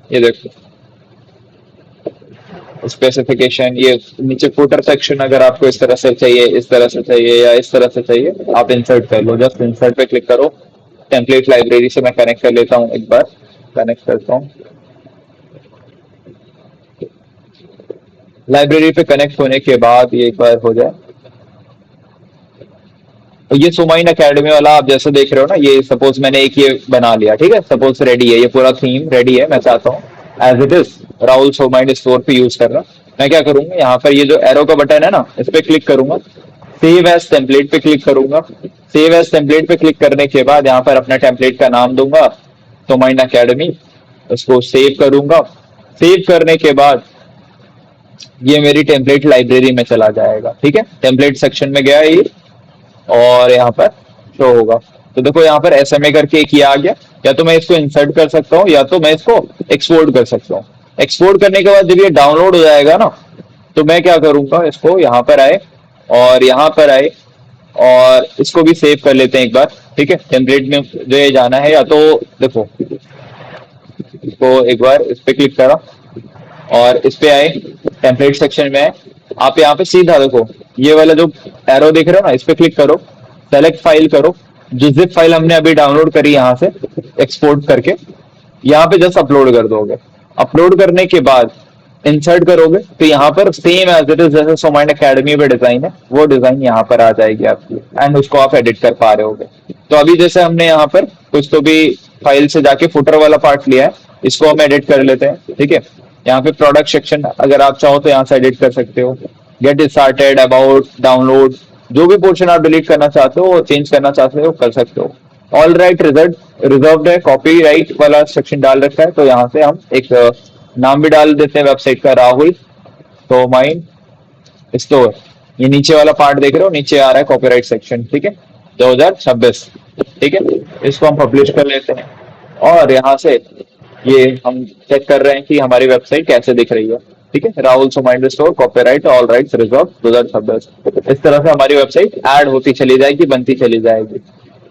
Speaker 1: ये देखो स्पेसिफिकेशन, ये नीचे फुटर सेक्शन अगर आपको इस तरह से चाहिए, इस तरह से चाहिए, या इस तरह से चाहिए, आप इंसर्ट कर लो, जस्ट इंसर्ट पे क्लिक करो। टेम्पलेट लाइब्रेरी से मैं कनेक्ट कर लेता हूँ, एक बार कनेक्ट करता हूँ। लाइब्रेरी पे कनेक्ट होने के बाद ये एक बार हो जाए, तो ये सोमाइन अकेडमी वाला आप जैसे देख रहे हो ना, ये सपोज मैंने एक ये बना लिया। ठीक है, सपोज रेडी है, ये पूरा थीम रेडी है, मैं चाहता हूँ as it is Rahul Somin store पे यूज करना। मैं क्या करूंगा, यहाँ पर ये जो एरो का बटन है ना, इस पे क्लिक करूंगा, सेव एज टेम्पलेट पे क्लिक करूंगा। सेव एज टेम्पलेट पे क्लिक करने के बाद यहाँ पर अपना टेम्पलेट का नाम दूंगा, सोमाइन अकेडमी, उसको सेव करूंगा। सेव करने के बाद ये मेरी टेम्पलेट लाइब्रेरी में चला जाएगा। ठीक है, टेम्पलेट सेक्शन में गया ये, और यहाँ पर शो होगा। तो देखो यहाँ पर SMA करके एक ये आ गया, या तो मैं इसको इंसर्ट कर सकता हूँ, या तो मैं इसको एक्सपोर्ट कर सकता हूँ। एक्सपोर्ट करने के बाद जब ये डाउनलोड हो जाएगा ना, तो मैं क्या करूंगा, इसको यहाँ पर आए और यहाँ पर आए और इसको भी सेव कर लेते हैं एक बार। ठीक है, टेम्पलेट में जो ये जाना है, या तो देखो इसको एक बार इस पे क्लिक करा और इस पे आए, टेम्पलेट सेक्शन में आए। आप यहाँ पे सीधा देखो ये वाला जो एरो देख रहे हो ना, इस पे क्लिक करो, सेलेक्ट फाइल करो, जो जिप फाइल हमने अभी डाउनलोड करी यहाँ से एक्सपोर्ट करके यहाँ पे जस्ट अपलोड कर दोगे। अपलोड करने के बाद इंसर्ट करोगे तो यहाँ पर सेम एज इट इज जैसे सोमाइंड एकेडमी पे डिजाइन है, वो डिजाइन यहाँ पर आ जाएगी आपकी, एंड उसको आप एडिट कर पा रहे होगे। तो अभी जैसे हमने यहाँ पर कुछ तो भी फाइल से जाके फुटर वाला पार्ट लिया है, इसको हम एडिट कर लेते हैं। ठीक है, यहाँ पे प्रोडक्ट सेक्शन अगर आप चाहो तो यहाँ से एडिट कर सकते हो, गेट स्टार्टेड, अबाउट, डाउनलोड, जो भी पोर्शन आप डिलीट करना चाहते हो, चेंज करना चाहते हो, कर सकते हो। ऑल राइट रिजर्व है, कॉपी राइट वाला सेक्शन डाल रखा है, तो यहाँ से हम एक नाम भी डाल देते हैं वेबसाइट का, राहुल तो माइन स्टोर। ये नीचे वाला पार्ट देख रहे हो, नीचे आ रहा है कॉपीराइट सेक्शन। ठीक है, 2026। ठीक है, इसको हम पब्लिश कर लेते हैं और यहाँ से ये हम चेक कर रहे हैं कि हमारी वेबसाइट कैसे दिख रही है। ठीक है, Rahul Sumind store, copyright all rights reserve 2026। इस तरह से हमारी वेबसाइट ऐड होती चली जाएगी, बनती चली जाएगी।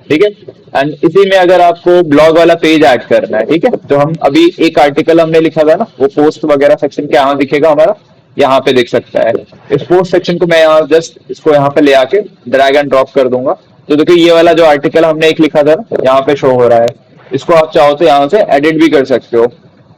Speaker 1: ठीक है, एंड इसी में अगर आपको ब्लॉग वाला पेज ऐड करना है, ठीक है, तो हम अभी एक आर्टिकल हमने लिखा था ना, वो पोस्ट वगैरह सेक्शन के यहाँ दिखेगा हमारा, यहाँ पे दिख सकता है। इस पोस्ट सेक्शन को मैं यहाँ जस्ट इसको यहाँ पे ले आके ड्रैग एंड ड्रॉप कर दूंगा। तो देखिए ये वाला जो आर्टिकल हमने एक लिखा था ना, यहाँ पे शो हो रहा है। इसको आप चाहो तो यहाँ से एडिट भी कर सकते हो,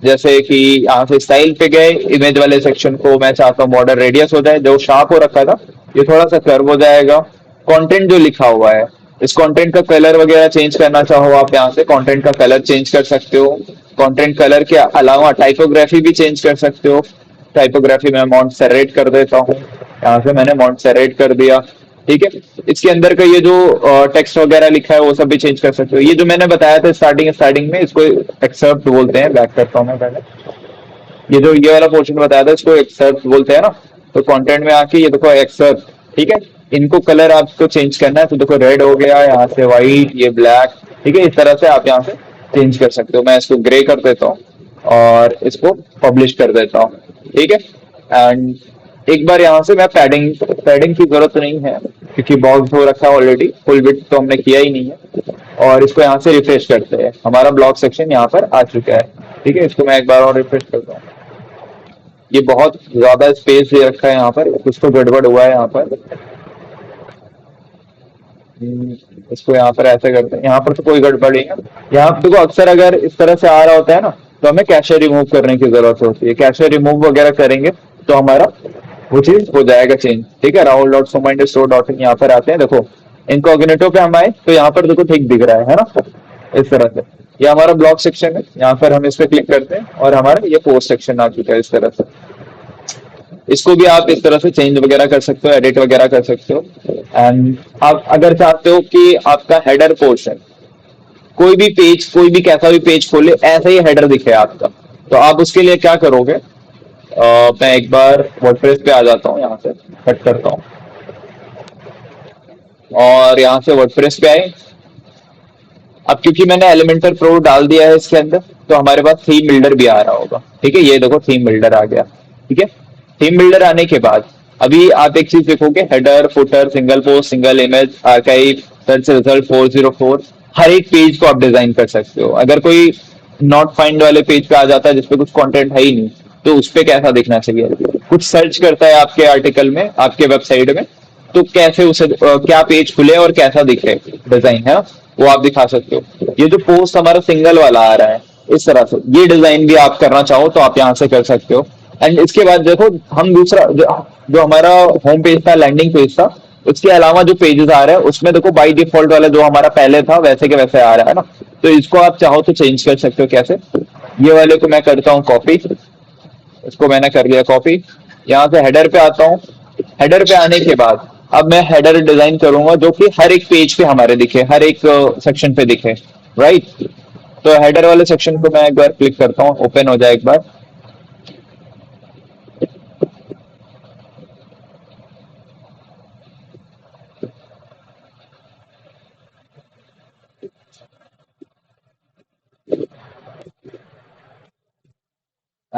Speaker 1: जैसे कि यहाँ से स्टाइल पे गए, इमेज वाले सेक्शन को मैं चाहता हूँ बॉर्डर रेडियस हो जाए, जो शार्प हो रखा था ये थोड़ा सा कर्व हो जाएगा। कंटेंट जो लिखा हुआ है, इस कंटेंट का कलर वगैरह चेंज करना चाहो आप यहाँ से कंटेंट का कलर चेंज कर सकते हो। कंटेंट कलर के अलावा टाइपोग्राफी भी चेंज कर सकते हो। टाइपोग्राफी में मॉन्टसेरेट कर देता हूँ, यहाँ से मैंने मॉन्टसेरेट कर दिया। ठीक है, इसके अंदर का ये जो टेक्स्ट वगैरह लिखा है वो सब भी चेंज कर सकते हो। ये जो मैंने बताया था स्टार्टिंग स्टार्टिंग में, इसको एक्सेप्ट बोलते हैं। बैक करता हूँ मैं पहले, ये जो ये वाला पोर्शन बताया था इसको एक्सेप्ट बोलते हैं ना। तो कंटेंट में आके ये देखो एक्सेप्ट। ठीक है, इनको कलर आपको चेंज करना है, तो देखो रेड हो गया, यहाँ से व्हाइट, ये ब्लैक। ठीक है, इस तरह से आप यहाँ से चेंज कर सकते हो। मैं इसको ग्रे कर देता हूँ और इसको पब्लिश कर देता हूँ। ठीक है, एंड एक बार यहाँ से मैं पैडिंग पैडिंग की जरूरत नहीं है क्योंकि बॉक्स हो रखा है ऑलरेडी, फुल विड्थ तो हमने किया ही नहीं है। और इसको यहाँ से रिफ्रेश करते हैं, हमारा ब्लॉग सेक्शन यहाँ पर आ चुका है। ठीक है, इसको मैं एक बार और रिफ्रेश करता हूँ। ये बहुत ज्यादा स्पेस दे रखा है यहाँ पर, कुछ तो गड़बड़ हुआ है यहाँ पर। इसको यहाँ पर ऐसे करते हैं, यहाँ पर तो कोई गड़बड़ नहीं है। यहाँ पे देखो अक्सर अगर इस तरह से आ रहा होता है ना, तो हमें कैशे रिमूव करने की जरूरत होती है। कैशे रिमूव वगैरह करेंगे तो हमारा वो चीज हो जाएगा चेंज। ठीक है, Rahul dot Somind store dot in यहाँ पर आते हैं, देखो इनकॉग्निटो पे हम आए तो यहाँ पर देखो ठीक दिख रहा है ना, इस तरह से। ये हमारा ब्लॉग सेक्शन है, यहाँ पर हम इस पे क्लिक करते हैं और हमारा ये पोस्ट सेक्शन आ चुका है इस तरह से। इसको भी आप इस तरह से चेंज वगैरह कर सकते हो, एडिट वगैरह कर सकते हो। एंड आप अगर चाहते हो कि आपका हेडर पोर्शन, कोई भी पेज, कोई भी कैसा भी पेज खोले ऐसा ही हेडर दिखे आपका, तो आप उसके लिए क्या करोगे, मैं एक बार वर्डप्रेस पे आ जाता हूँ, यहाँ से कट करता हूँ और यहाँ से वर्डप्रेस पे आए। अब क्योंकि मैंने एलिमेंटर प्रो डाल दिया है इसके अंदर, तो हमारे पास थीम बिल्डर भी आ रहा होगा। ठीक है, ये देखो थीम बिल्डर आ गया। ठीक है, थीम बिल्डर आने के बाद अभी आप एक चीज देखोगे, header, footer, single post, single image, archive, search result 404, हर एक पेज को आप डिजाइन कर सकते हो। अगर कोई नॉट फाइंड वाले पेज पे आ जाता है जिसपे कुछ कंटेंट है ही नहीं, तो उस पे कैसा दिखना चाहिए, कुछ सर्च करता है आपके आर्टिकल में, आपके वेबसाइट में, तो कैसे उसे क्या पेज खुले और कैसा दिखे डिजाइन है, वो आप दिखा सकते हो। ये जो पोस्ट हमारा सिंगल वाला आ रहा है इस तरह से, ये डिजाइन भी आप करना चाहो तो आप यहाँ से कर सकते हो। एंड इसके बाद देखो हम दूसरा जो हमारा होम पेज था, लैंडिंग पेज था, उसके अलावा जो पेजेस आ रहे हैं उसमें देखो बाई डिफॉल्ट वाला जो हमारा पहले था वैसे के वैसे आ रहा है ना। तो इसको आप चाहो तो चेंज कर सकते हो। कैसे, ये वाले को मैं करता हूँ कॉपी, इसको मैंने कर लिया कॉपी। यहाँ से हेडर पे आता हूँ, हेडर पे आने के बाद अब मैं हेडर डिजाइन करूंगा जो कि हर एक पेज पे हमारे दिखे, हर एक सेक्शन पे दिखे। राइट, तो हेडर वाले सेक्शन को मैं एक बार क्लिक करता हूँ, ओपन हो जाए एक बार।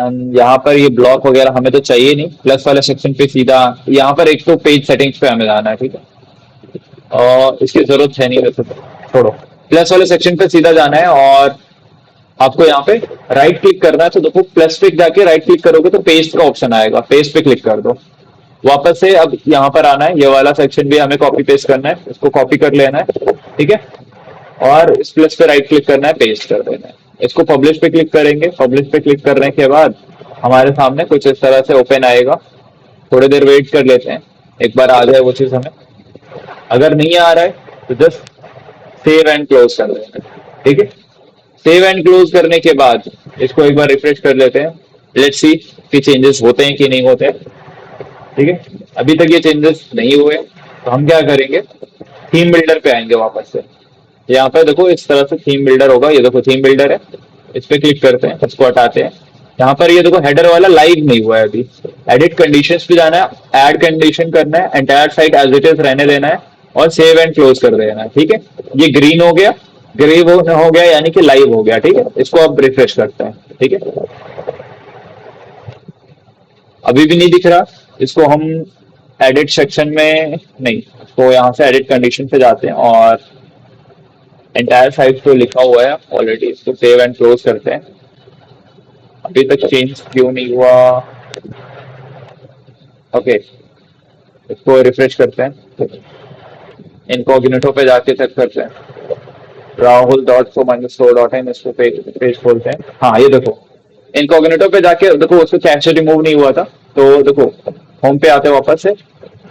Speaker 1: एंड यहाँ पर ये ब्लॉक वगैरह हमें तो चाहिए नहीं, प्लस वाले सेक्शन पे सीधा यहाँ पर एक तो पेज सेटिंग्स पे हमें जाना है, ठीक है। और इसकी जरूरत है नहीं वैसे तो, छोड़ो। प्लस वाले सेक्शन पे सीधा जाना है और आपको यहाँ पे राइट क्लिक करना है। तो देखो प्लस पे जाके राइट क्लिक करोगे तो पेस्ट का ऑप्शन आएगा, पेस्ट पे क्लिक कर दो। वापस से अब यहाँ पर आना है, ये वाला सेक्शन भी हमें कॉपी पेस्ट करना है, इसको कॉपी कर लेना है, ठीक है। और इस प्लस पे राइट क्लिक करना है, पेस्ट कर देना है। इसको पब्लिश पे क्लिक करेंगे, पब्लिश पे क्लिक करने के बाद हमारे सामने कुछ इस तरह से ओपन आएगा। थोड़ी देर वेट कर लेते हैं, एक बार आ जाए वो चीज हमें। अगर नहीं आ रहा है तो जस्ट सेव एंड क्लोज कर देना है, ठीक है। सेव एंड क्लोज करने के बाद इसको एक बार रिफ्रेश कर लेते हैं। लेट्स सी कि चेंजेस होते हैं कि नहीं होते हैं, ठीक है। अभी तक ये चेंजेस नहीं हुए, तो हम क्या करेंगे, थीम बिल्डर पे आएंगे वापस से। यहाँ पे देखो इस तरह से थीम बिल्डर होगा, ये देखो थीम बिल्डर है, इस पे क्लिक करते हैं, इसको हटाते हैं। यहाँ पर ये देखो हेडर वाला लाइव नहीं हुआ है अभी। एडिट कंडीशंस पे जाना है, ऐड कंडीशन करना है, entire site as it is रहने देना है और सेव एंड क्लोज कर देना है, ठीक है। ये ग्रीन हो गया, ग्रे वो हो गया यानी कि लाइव हो गया, ठीक है। इसको अब रिफ्रेश करते हैं, ठीक है। अभी भी नहीं दिख रहा, इसको हम एडिट सेक्शन में नहीं, इसको यहाँ से एडिट कंडीशन पे जाते हैं और एंटायर साइट तो लिखा हुआ है ऑलरेडी, इसको सेव एंड क्लोज करते हैं। अभी तक चेंज क्यों नहीं हुआ, ओके। इसको रिफ्रेश करते हैं, इनकॉग्निटो पे जाके चेक करते हैं, राहुल डॉट को माइनस फोर डॉट इन, इसको पेज खोलते हैं। हाँ ये देखो इनकॉग्निटो पे जाके देखो उसको कैश रिमूव नहीं हुआ था, तो देखो होम पे आते हैं वापस से,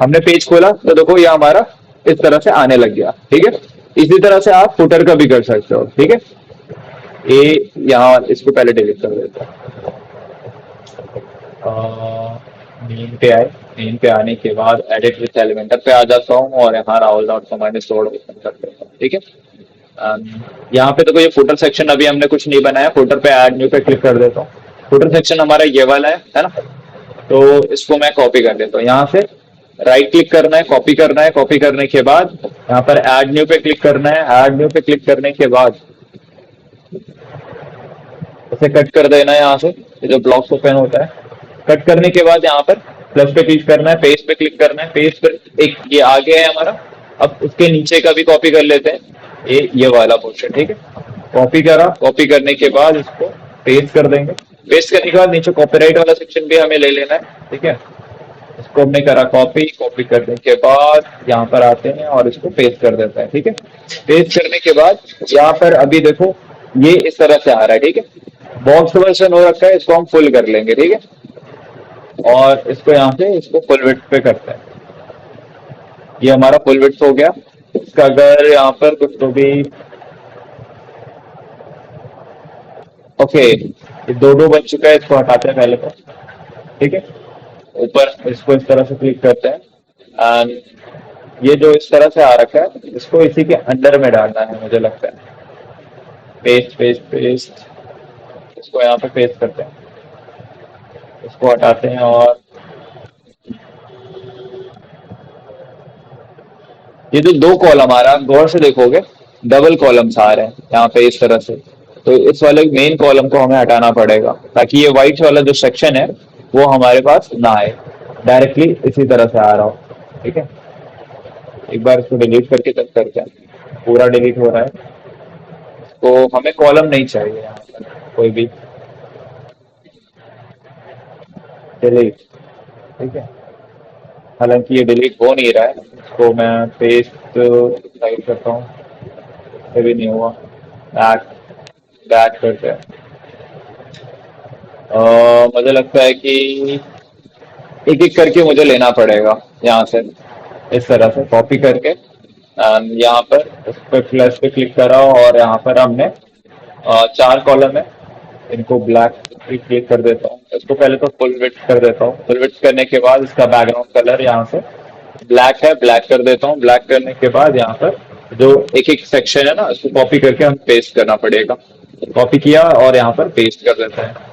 Speaker 1: हमने पेज खोला तो देखो ये हमारा इस तरह से आने लग गया, ठीक है। इसी तरह से आप फुटर का भी कर सकते हो, ठीक है। ये यहाँ इसको पहले डिलीट कर देते हैं। नीम पे आए, नीम पे आने के बाद एडिट विथ एलिमेंटर पे आ जाता हूँ और यहाँ राहुल डॉट को माइनस फोर ओपन कर देता हूँ, ठीक है। यहाँ पे देखो ये फुटर सेक्शन अभी हमने कुछ नहीं बनाया, फुटर पे ऐड न्यू पे क्लिक कर देता हूँ। फुटर सेक्शन हमारा ये वाला है ना। तो इसको मैं कॉपी कर देता हूँ, यहाँ से राइट क्लिक करना है, कॉपी करना है, कॉपी करने के बाद यहाँ पर ऐड न्यू पे क्लिक करना है, ऐड न्यू पे क्लिक करने के बाद इसे कट कर देना है। यहाँ से ये जो ब्लॉक्स ओपन होता है, कट करने के बाद यहाँ पर प्लस पे क्लिक करना है, पेज पे क्लिक करना है, पेज पर एक ये आ गया है हमारा। अब उसके नीचे का भी कॉपी कर लेते हैं, ये वाला पोर्शन, ठीक है। कॉपी करा, कॉपी करने के बाद इसको पेस्ट कर देंगे। पेस्ट करने के बाद नीचे कॉपीराइट वाला सेक्शन भी हमें ले लेना है, ठीक है। इसको हमने करा कॉपी, कॉपी करने के बाद यहाँ पर आते हैं और इसको पेस्ट कर देते हैं, ठीक है। पेस्ट करने के बाद यहाँ पर अभी देखो ये इस तरह से आ रहा है, ठीक है। बॉक्स वर्जन हो रखा है, इसको हम फुल कर लेंगे, ठीक है। और इसको यहाँ से इसको फुल विड्थ पे करते हैं, ये हमारा फुल विड्थ हो गया। इसका अगर यहाँ पर कुछ तो भी ओके, ये दो दो बन चुका है, इसको हटाते हैं पहले तो, ठीक है। ऊपर इसको इस तरह से क्लिक करते हैं एंड ये जो इस तरह से आ रखा है इसको इसी के अंदर में डालना है मुझे लगता है। पेस्ट पेस्ट पेस्ट, इसको यहाँ पे पेस्ट करते हैं, इसको हटाते हैं और ये जो दो कॉलम आ रहा है गौर से देखोगे डबल कॉलम्स आ रहे हैं यहाँ पे इस तरह से। तो इस वाले मेन कॉलम को हमें हटाना पड़ेगा ताकि ये व्हाइट वाला जो सेक्शन है वो हमारे पास ना आए, डायरेक्टली इसी तरह से आ रहा हो, ठीक है। एक बार इसको डिलीट करके चेक करते हैं, पूरा डिलीट हो रहा है। तो हमें कॉलम नहीं चाहिए यहाँ पर कोई भी, डिलीट, ठीक है। हालांकि ये डिलीट हो नहीं रहा है, इसको मैं पेस्ट टाइप करता हूँ, ये भी नहीं हुआ। बैक, बैक करते हैं। मुझे लगता है कि एक एक करके मुझे लेना पड़ेगा यहाँ से, इस तरह से कॉपी करके यहाँ पर इस पर प्लस पे क्लिक करा और यहाँ पर हमने चार कॉलम है, इनको ब्लैक क्लिक कर देता हूँ। इसको पहले तो फुल विड्थ कर देता हूँ, फुल विड्थ करने के बाद इसका बैकग्राउंड कलर यहाँ से ब्लैक है, ब्लैक कर देता हूँ। ब्लैक करने के बाद यहाँ पर जो एक एक सेक्शन है ना इसको कॉपी करके हम पेस्ट करना पड़ेगा। कॉपी किया और यहाँ पर पेस्ट कर देते हैं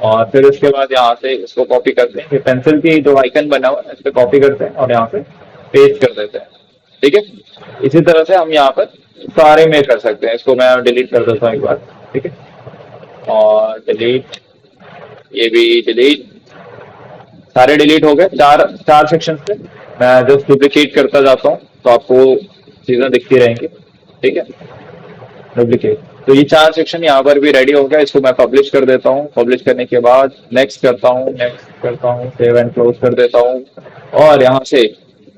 Speaker 1: और फिर उसके बाद यहाँ से इसको कॉपी करते हैं, पेंसिल की जो आइकन बना हुआ है इस पर कॉपी करते हैं और यहाँ पे पेस्ट कर देते हैं, ठीक है। इसी तरह से हम यहाँ पर सारे में कर सकते हैं। इसको मैं डिलीट कर देता हूँ एक बार, ठीक है। और डिलीट, ये भी डिलीट, सारे डिलीट हो गए, चार चार सेक्शन से। मैं जस्ट डुप्लीकेट करता जाता हूँ तो आपको चीजें दिखती रहेंगी, ठीक है। डुप्लीकेट, तो ये चार सेक्शन यहाँ पर भी रेडी हो गया। इसको मैं पब्लिश कर देता हूँ। पब्लिश करने के बाद नेक्स्ट करता हूँ, नेक्स्ट करता हूँ, सेव एंड क्लोज कर देता हूँ। और यहाँ से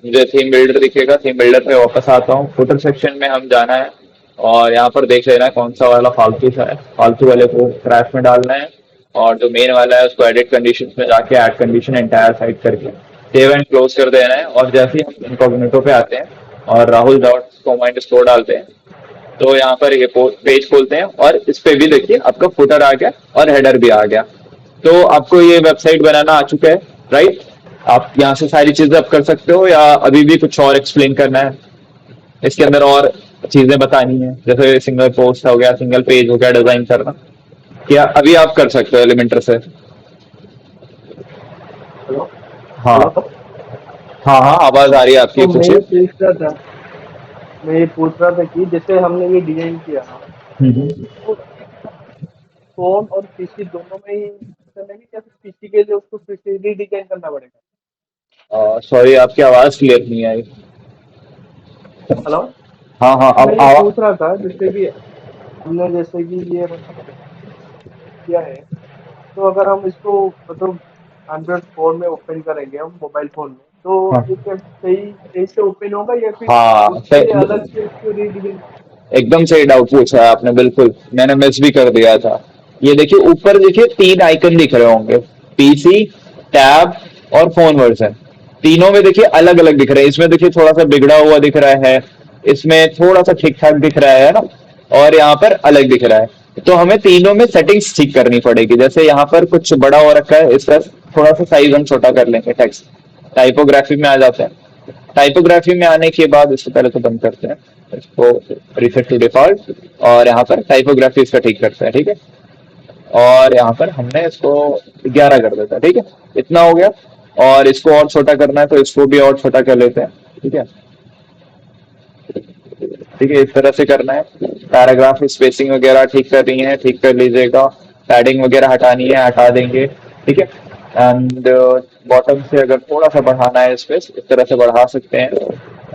Speaker 1: मुझे थीम बिल्डर दिखेगा, थीम बिल्डर पे वापस आता हूँ। फुटर सेक्शन में हम जाना है और यहाँ पर देख लेना है कौन सा वाला फालतू सा है, फालतू वाले को ट्रैश में डालना है। और जो मेन वाला है उसको एडिट कंडीशन में जाके ऐड कंडीशन एंटायर साइड करके सेव एंड क्लोज कर देना है। और जैसे ही हम इनकॉग्निटो पे आते हैं और राहुल डॉट कॉमांड स्टोर डालते हैं तो यहाँ पर ये पेज खोलते हैं और इस पे भी देखिए आपका फुटर आ गया और हेडर भी आ गया। तो आपको ये वेबसाइट बनाना आ चुका है, राइट। आप यहाँ से सारी चीजें आप कर सकते हो या अभी भी कुछ और एक्सप्लेन करना है इसके अंदर, और चीजें बतानी है जैसे सिंगल पोस्ट हो गया, सिंगल पेज हो गया डिजाइन करना, क्या अभी आप कर सकते हो एलिमेंटर से?
Speaker 2: हेलो।
Speaker 1: हाँ
Speaker 2: हेलो।
Speaker 1: हाँ हाँ, आवाज आ रही है आपकी,
Speaker 2: तो
Speaker 1: पूछिए।
Speaker 2: मैं ये पूछ रहा था कि जैसे हमने ये डिजाइन किया,
Speaker 1: हम्म।
Speaker 2: तो फोन और पीसी दोनों में ही चलेगी या फिर पीसी के लिए उसको फिर से रीडिजाइन करना पड़ेगा?
Speaker 1: सॉरी, आपकी आवाज क्लियर नहीं आई।
Speaker 2: हेलो।
Speaker 1: हाँ हाँ,
Speaker 2: मैं
Speaker 1: अब
Speaker 2: ये
Speaker 1: आवाज।
Speaker 2: पूछ रहा था जैसे कि हमने जैसे कि ये मतलब किया है, तो अगर हम इसको मतलब एंड्रॉइड फोन में ओपन करेंगे, हम मोबाइल फोन में, तो
Speaker 1: हाँ
Speaker 2: ये क्या सही सही से ओपन होगा या फिर
Speaker 1: हाँ,
Speaker 2: उसके लिए अलग से उसको रीडिजाइन?
Speaker 1: एकदम सही डाउट पूछा है आपने, बिल्कुल मैंने मिस भी कर दिया था। ये देखिए ऊपर देखिए तीन आइकन दिख रहे होंगे, पीसी, टैब और फोन वर्जन। तीनों में देखिए अलग अलग दिख रहे हैं। इसमें देखिए थोड़ा सा बिगड़ा हुआ दिख रहा है, इसमें थोड़ा सा ठीक ठाक दिख रहा है ना, और यहाँ पर अलग दिख रहा है। तो हमें तीनों में सेटिंग्स ठीक करनी पड़ेगी। जैसे यहाँ पर कुछ बड़ा हो रखा है, इसका थोड़ा सा साइज हम छोटा कर लेंगे। टेक्स्ट टाइपोग्राफी में आ जाते हैं। टाइपोग्राफी में आने के बाद इसको पहले तो बंद करते हैं, इसको रिसेट टू डिफॉल्ट, और यहाँ पर टाइपोग्राफी इसका ठीक करते हैं, ठीक है। और यहाँ पर हमने इसको 11 कर देता है, ठीक है। इतना हो गया। और इसको और छोटा करना है तो इसको भी और छोटा कर लेते हैं, ठीक है। ठीक है, इस तरह से करना है। पैराग्राफ स्पेसिंग वगैरह ठीक करनी है, ठीक कर लीजिएगा। पैडिंग वगैरह हटानी है, हटा देंगे, ठीक है। एंड बॉटम से अगर थोड़ा सा बढ़ाना है स्पेस, इस तरह से बढ़ा सकते हैं।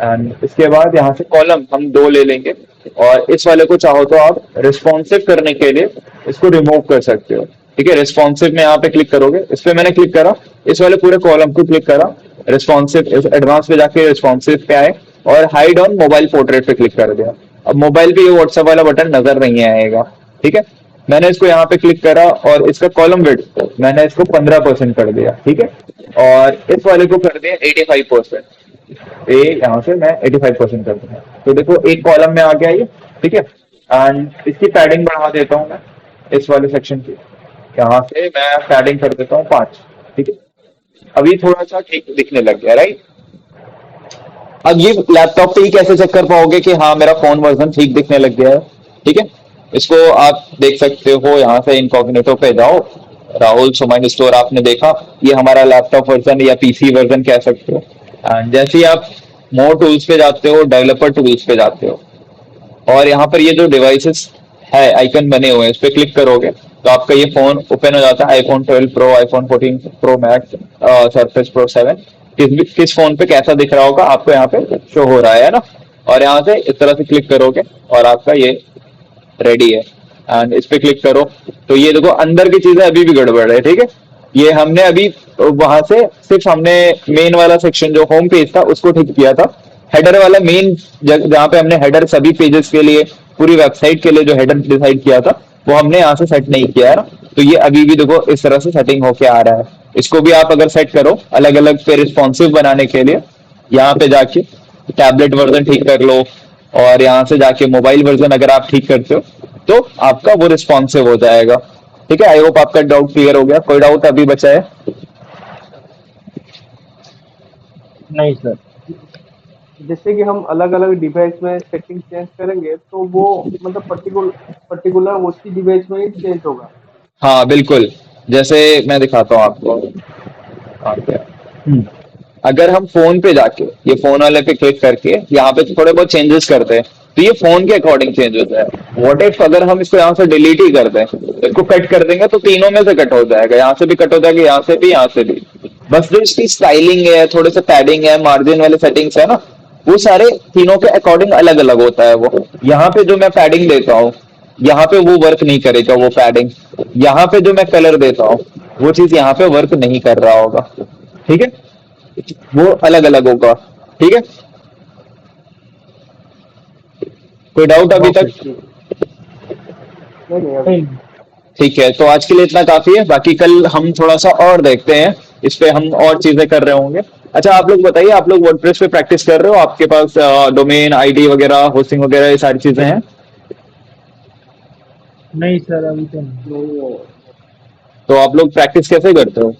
Speaker 1: एंड इसके बाद यहाँ से कॉलम हम दो ले लेंगे, और इस वाले को चाहो तो आप रिस्पॉन्सिव करने के लिए इसको रिमूव कर सकते हो, ठीक है। रिस्पॉन्सिव में यहाँ पे क्लिक करोगे, इस पे मैंने क्लिक करा, इस वाले पूरे कॉलम को क्लिक करा, रिस्पॉन्सिव एडवांस पे जाके रिस्पॉन्सिव पे आए और हाइड ऑन मोबाइल पोर्ट्रेट पे क्लिक कर दिया। अब मोबाइल पे ये व्हाट्सएप वाला बटन नजर नहीं आएगा, ठीक है। मैंने इसको यहाँ पे क्लिक करा और इसका कॉलम विड्थ मैंने इसको 15% कर दिया, ठीक है। और इस वाले को कर दिया 85%। यहाँ से मैं 85% कर दूंगा, तो देखो एक कॉलम में आ गया ये, ठीक है। एंड इसकी पैडिंग बढ़ा देता हूँ मैं, इस वाले सेक्शन की यहाँ से मैं पैडिंग कर देता हूँ 5, ठीक है। अभी थोड़ा सा ठीक दिखने लग गया, राइट। अब ये लैपटॉप पे ही कैसे चेक कर पाओगे कि हाँ मेरा फोन वर्जन ठीक दिखने लग गया है, ठीक है। इसको आप देख सकते हो, यहाँ से इनकॉग्निटो पे जाओ, राहुल सुमन स्टोर आपने देखा, ये हमारा लैपटॉप वर्जन या पीसी वर्जन कह सकते हो। एंड जैसे ही आप मोर टूल्स पे जाते हो, डेवलपर टूल्स पे जाते हो, और यहाँ पर ये जो डिवाइसेस है आइकन बने हुए हैं, इस पे क्लिक करोगे तो आपका ये फोन ओपन हो जाता है। IPhone 12 pro, iPhone 14 pro max, surface pro 7, किस फोन पे कैसा दिख रहा होगा आपको यहाँ पे शो हो रहा है ना। और यहाँ से इस तरह से क्लिक करोगे और आपका ये रेडी है। एंड इस पे क्लिक करो तो ये देखो अंदर की चीजें अभी भी गड़बड़ है, ठीक है। ये हमने अभी वहां से सिर्फ हमने मेन वाला सेक्शन जो होम पेज था उसको ठीक किया था। हेडर वाला मेन जहाँ पे हमने हेडर सभी पेजेस के लिए, पूरी वेबसाइट के लिए जो हेडर डिसाइड किया था वो हमने यहाँ से सेट नहीं किया है ना। तो ये अभी भी देखो इस तरह से सेटिंग होके आ रहा है। इसको भी आप अगर सेट करो अलग अलग पे रिस्पॉन्सिव बनाने के लिए, यहाँ पे जाके टैबलेट वर्जन ठीक कर लो, और यहाँ से जाके मोबाइल वर्जन अगर आप ठीक करते हो तो आपका वो रिस्पॉन्सिव हो जाएगा, ठीक है। आई होप आपका डाउट क्लियर हो गया, कोई डाउट अभी बचा है?
Speaker 2: नहीं सर। जैसे कि हम अलग अलग डिवाइस में सेटिंग चेंज करेंगे, तो वो मतलब पर्टिकुलर उसी डिवाइस में ही चेंज होगा?
Speaker 1: हाँ बिल्कुल, जैसे मैं दिखाता हूँ आपको। हाँ, क्या? हम्म, अगर हम फोन पे जाके ये फोन वाले पे क्लिक करके यहाँ पे थोड़े बहुत चेंजेस करते हैं तो ये फोन के अकॉर्डिंग चेंज होता है। व्हाट इफ अगर हम इसको यहाँ से डिलीट ही कर दें, इसको कट कर देंगे तो तीनों में से कट हो जाएगा, यहाँ से भी कट हो जाएगा, यहाँ से भी, यहाँ से भी। बस जो इसकी स्टाइलिंग है, थोड़े से पैडिंग है, मार्जिन वाले सेटिंग्स है ना, वो सारे तीनों के अकॉर्डिंग अलग अलग होता है। वो यहाँ पे जो मैं पैडिंग देता हूँ, यहाँ पे वो वर्क नहीं करेगा वो पैडिंग। यहाँ पे जो मैं कलर देता हूँ, वो चीज यहाँ पे वर्क नहीं कर रहा होगा। ठीक है, वो अलग अलग होगा। ठीक है, कोई डाउट अभी
Speaker 2: ओके,
Speaker 1: तक?
Speaker 2: ठीक। नहीं, नहीं, अभी
Speaker 3: नहीं।
Speaker 2: नहीं।
Speaker 1: ठीक है, तो आज के लिए इतना काफी है, बाकी कल हम थोड़ा सा और देखते हैं, इस पे हम और चीजें कर रहे होंगे। अच्छा, आप लोग बताइए, आप लोग वर्डप्रेस पे प्रैक्टिस कर रहे हो? आपके पास डोमेन आईडी वगैरह, होस्टिंग वगैरह, ये सारी चीजें हैं?
Speaker 3: नहीं सर, अभी तो नहीं।
Speaker 2: नहीं है।
Speaker 1: तो आप लोग प्रैक्टिस कैसे करते हो?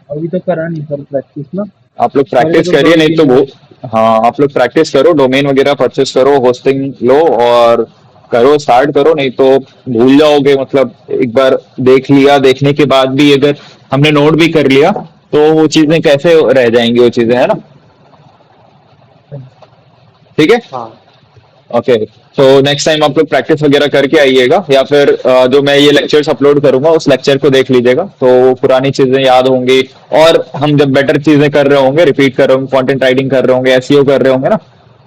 Speaker 3: अभी तो करा नहीं सर प्रैक्टिस ना।
Speaker 1: आप लोग
Speaker 3: मेरे को
Speaker 1: प्रैक्टिस
Speaker 3: तो
Speaker 1: करिए,
Speaker 3: थोड़ी
Speaker 1: नहीं तो
Speaker 3: दिन
Speaker 1: वो,
Speaker 3: है।
Speaker 1: हाँ, आप लोग प्रैक्टिस करो, डोमेन वगैरह परचेस करो, होस्टिंग लो और करो, स्टार्ट करो, नहीं तो भूल जाओगे। मतलब एक बार देख लिया, देखने के बाद भी अगर हमने नोट भी कर लिया, तो वो चीजें कैसे रह जाएंगी, वो चीजें, है ना? ठीक है।
Speaker 2: हाँ।
Speaker 1: ओके, तो नेक्स्ट टाइम आप लोग प्रैक्टिस वगैरह करके आइएगा, या फिर जो मैं ये लेक्चर्स अपलोड करूंगा उस लेक्चर को देख लीजिएगा, तो पुरानी चीजें याद होंगी। और हम जब बेटर चीजें कर रहे होंगे, रिपीट कर रहे होंगे, कंटेंट राइटिंग कर रहे होंगे, एसईओ कर रहे होंगे ना।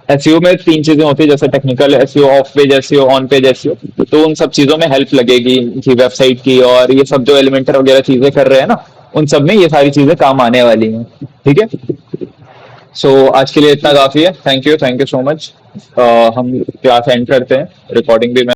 Speaker 1: एसईओ में तीन चीजें होती है, जैसे technical SEO, of page SEO, on page SEO. तो उन सब चीजों में हेल्प लगेगी कि वेबसाइट की, और ये सब जो एलिमेंटर वगैरह चीजें कर रहे हैं ना, उन सब में ये सारी चीजें काम आने वाली हैं। ठीक है, सो आज के लिए इतना
Speaker 2: ठीक है।
Speaker 1: काफी है। Thank you so much. हम क्लास एंड करते हैं, रिकॉर्डिंग भी मैं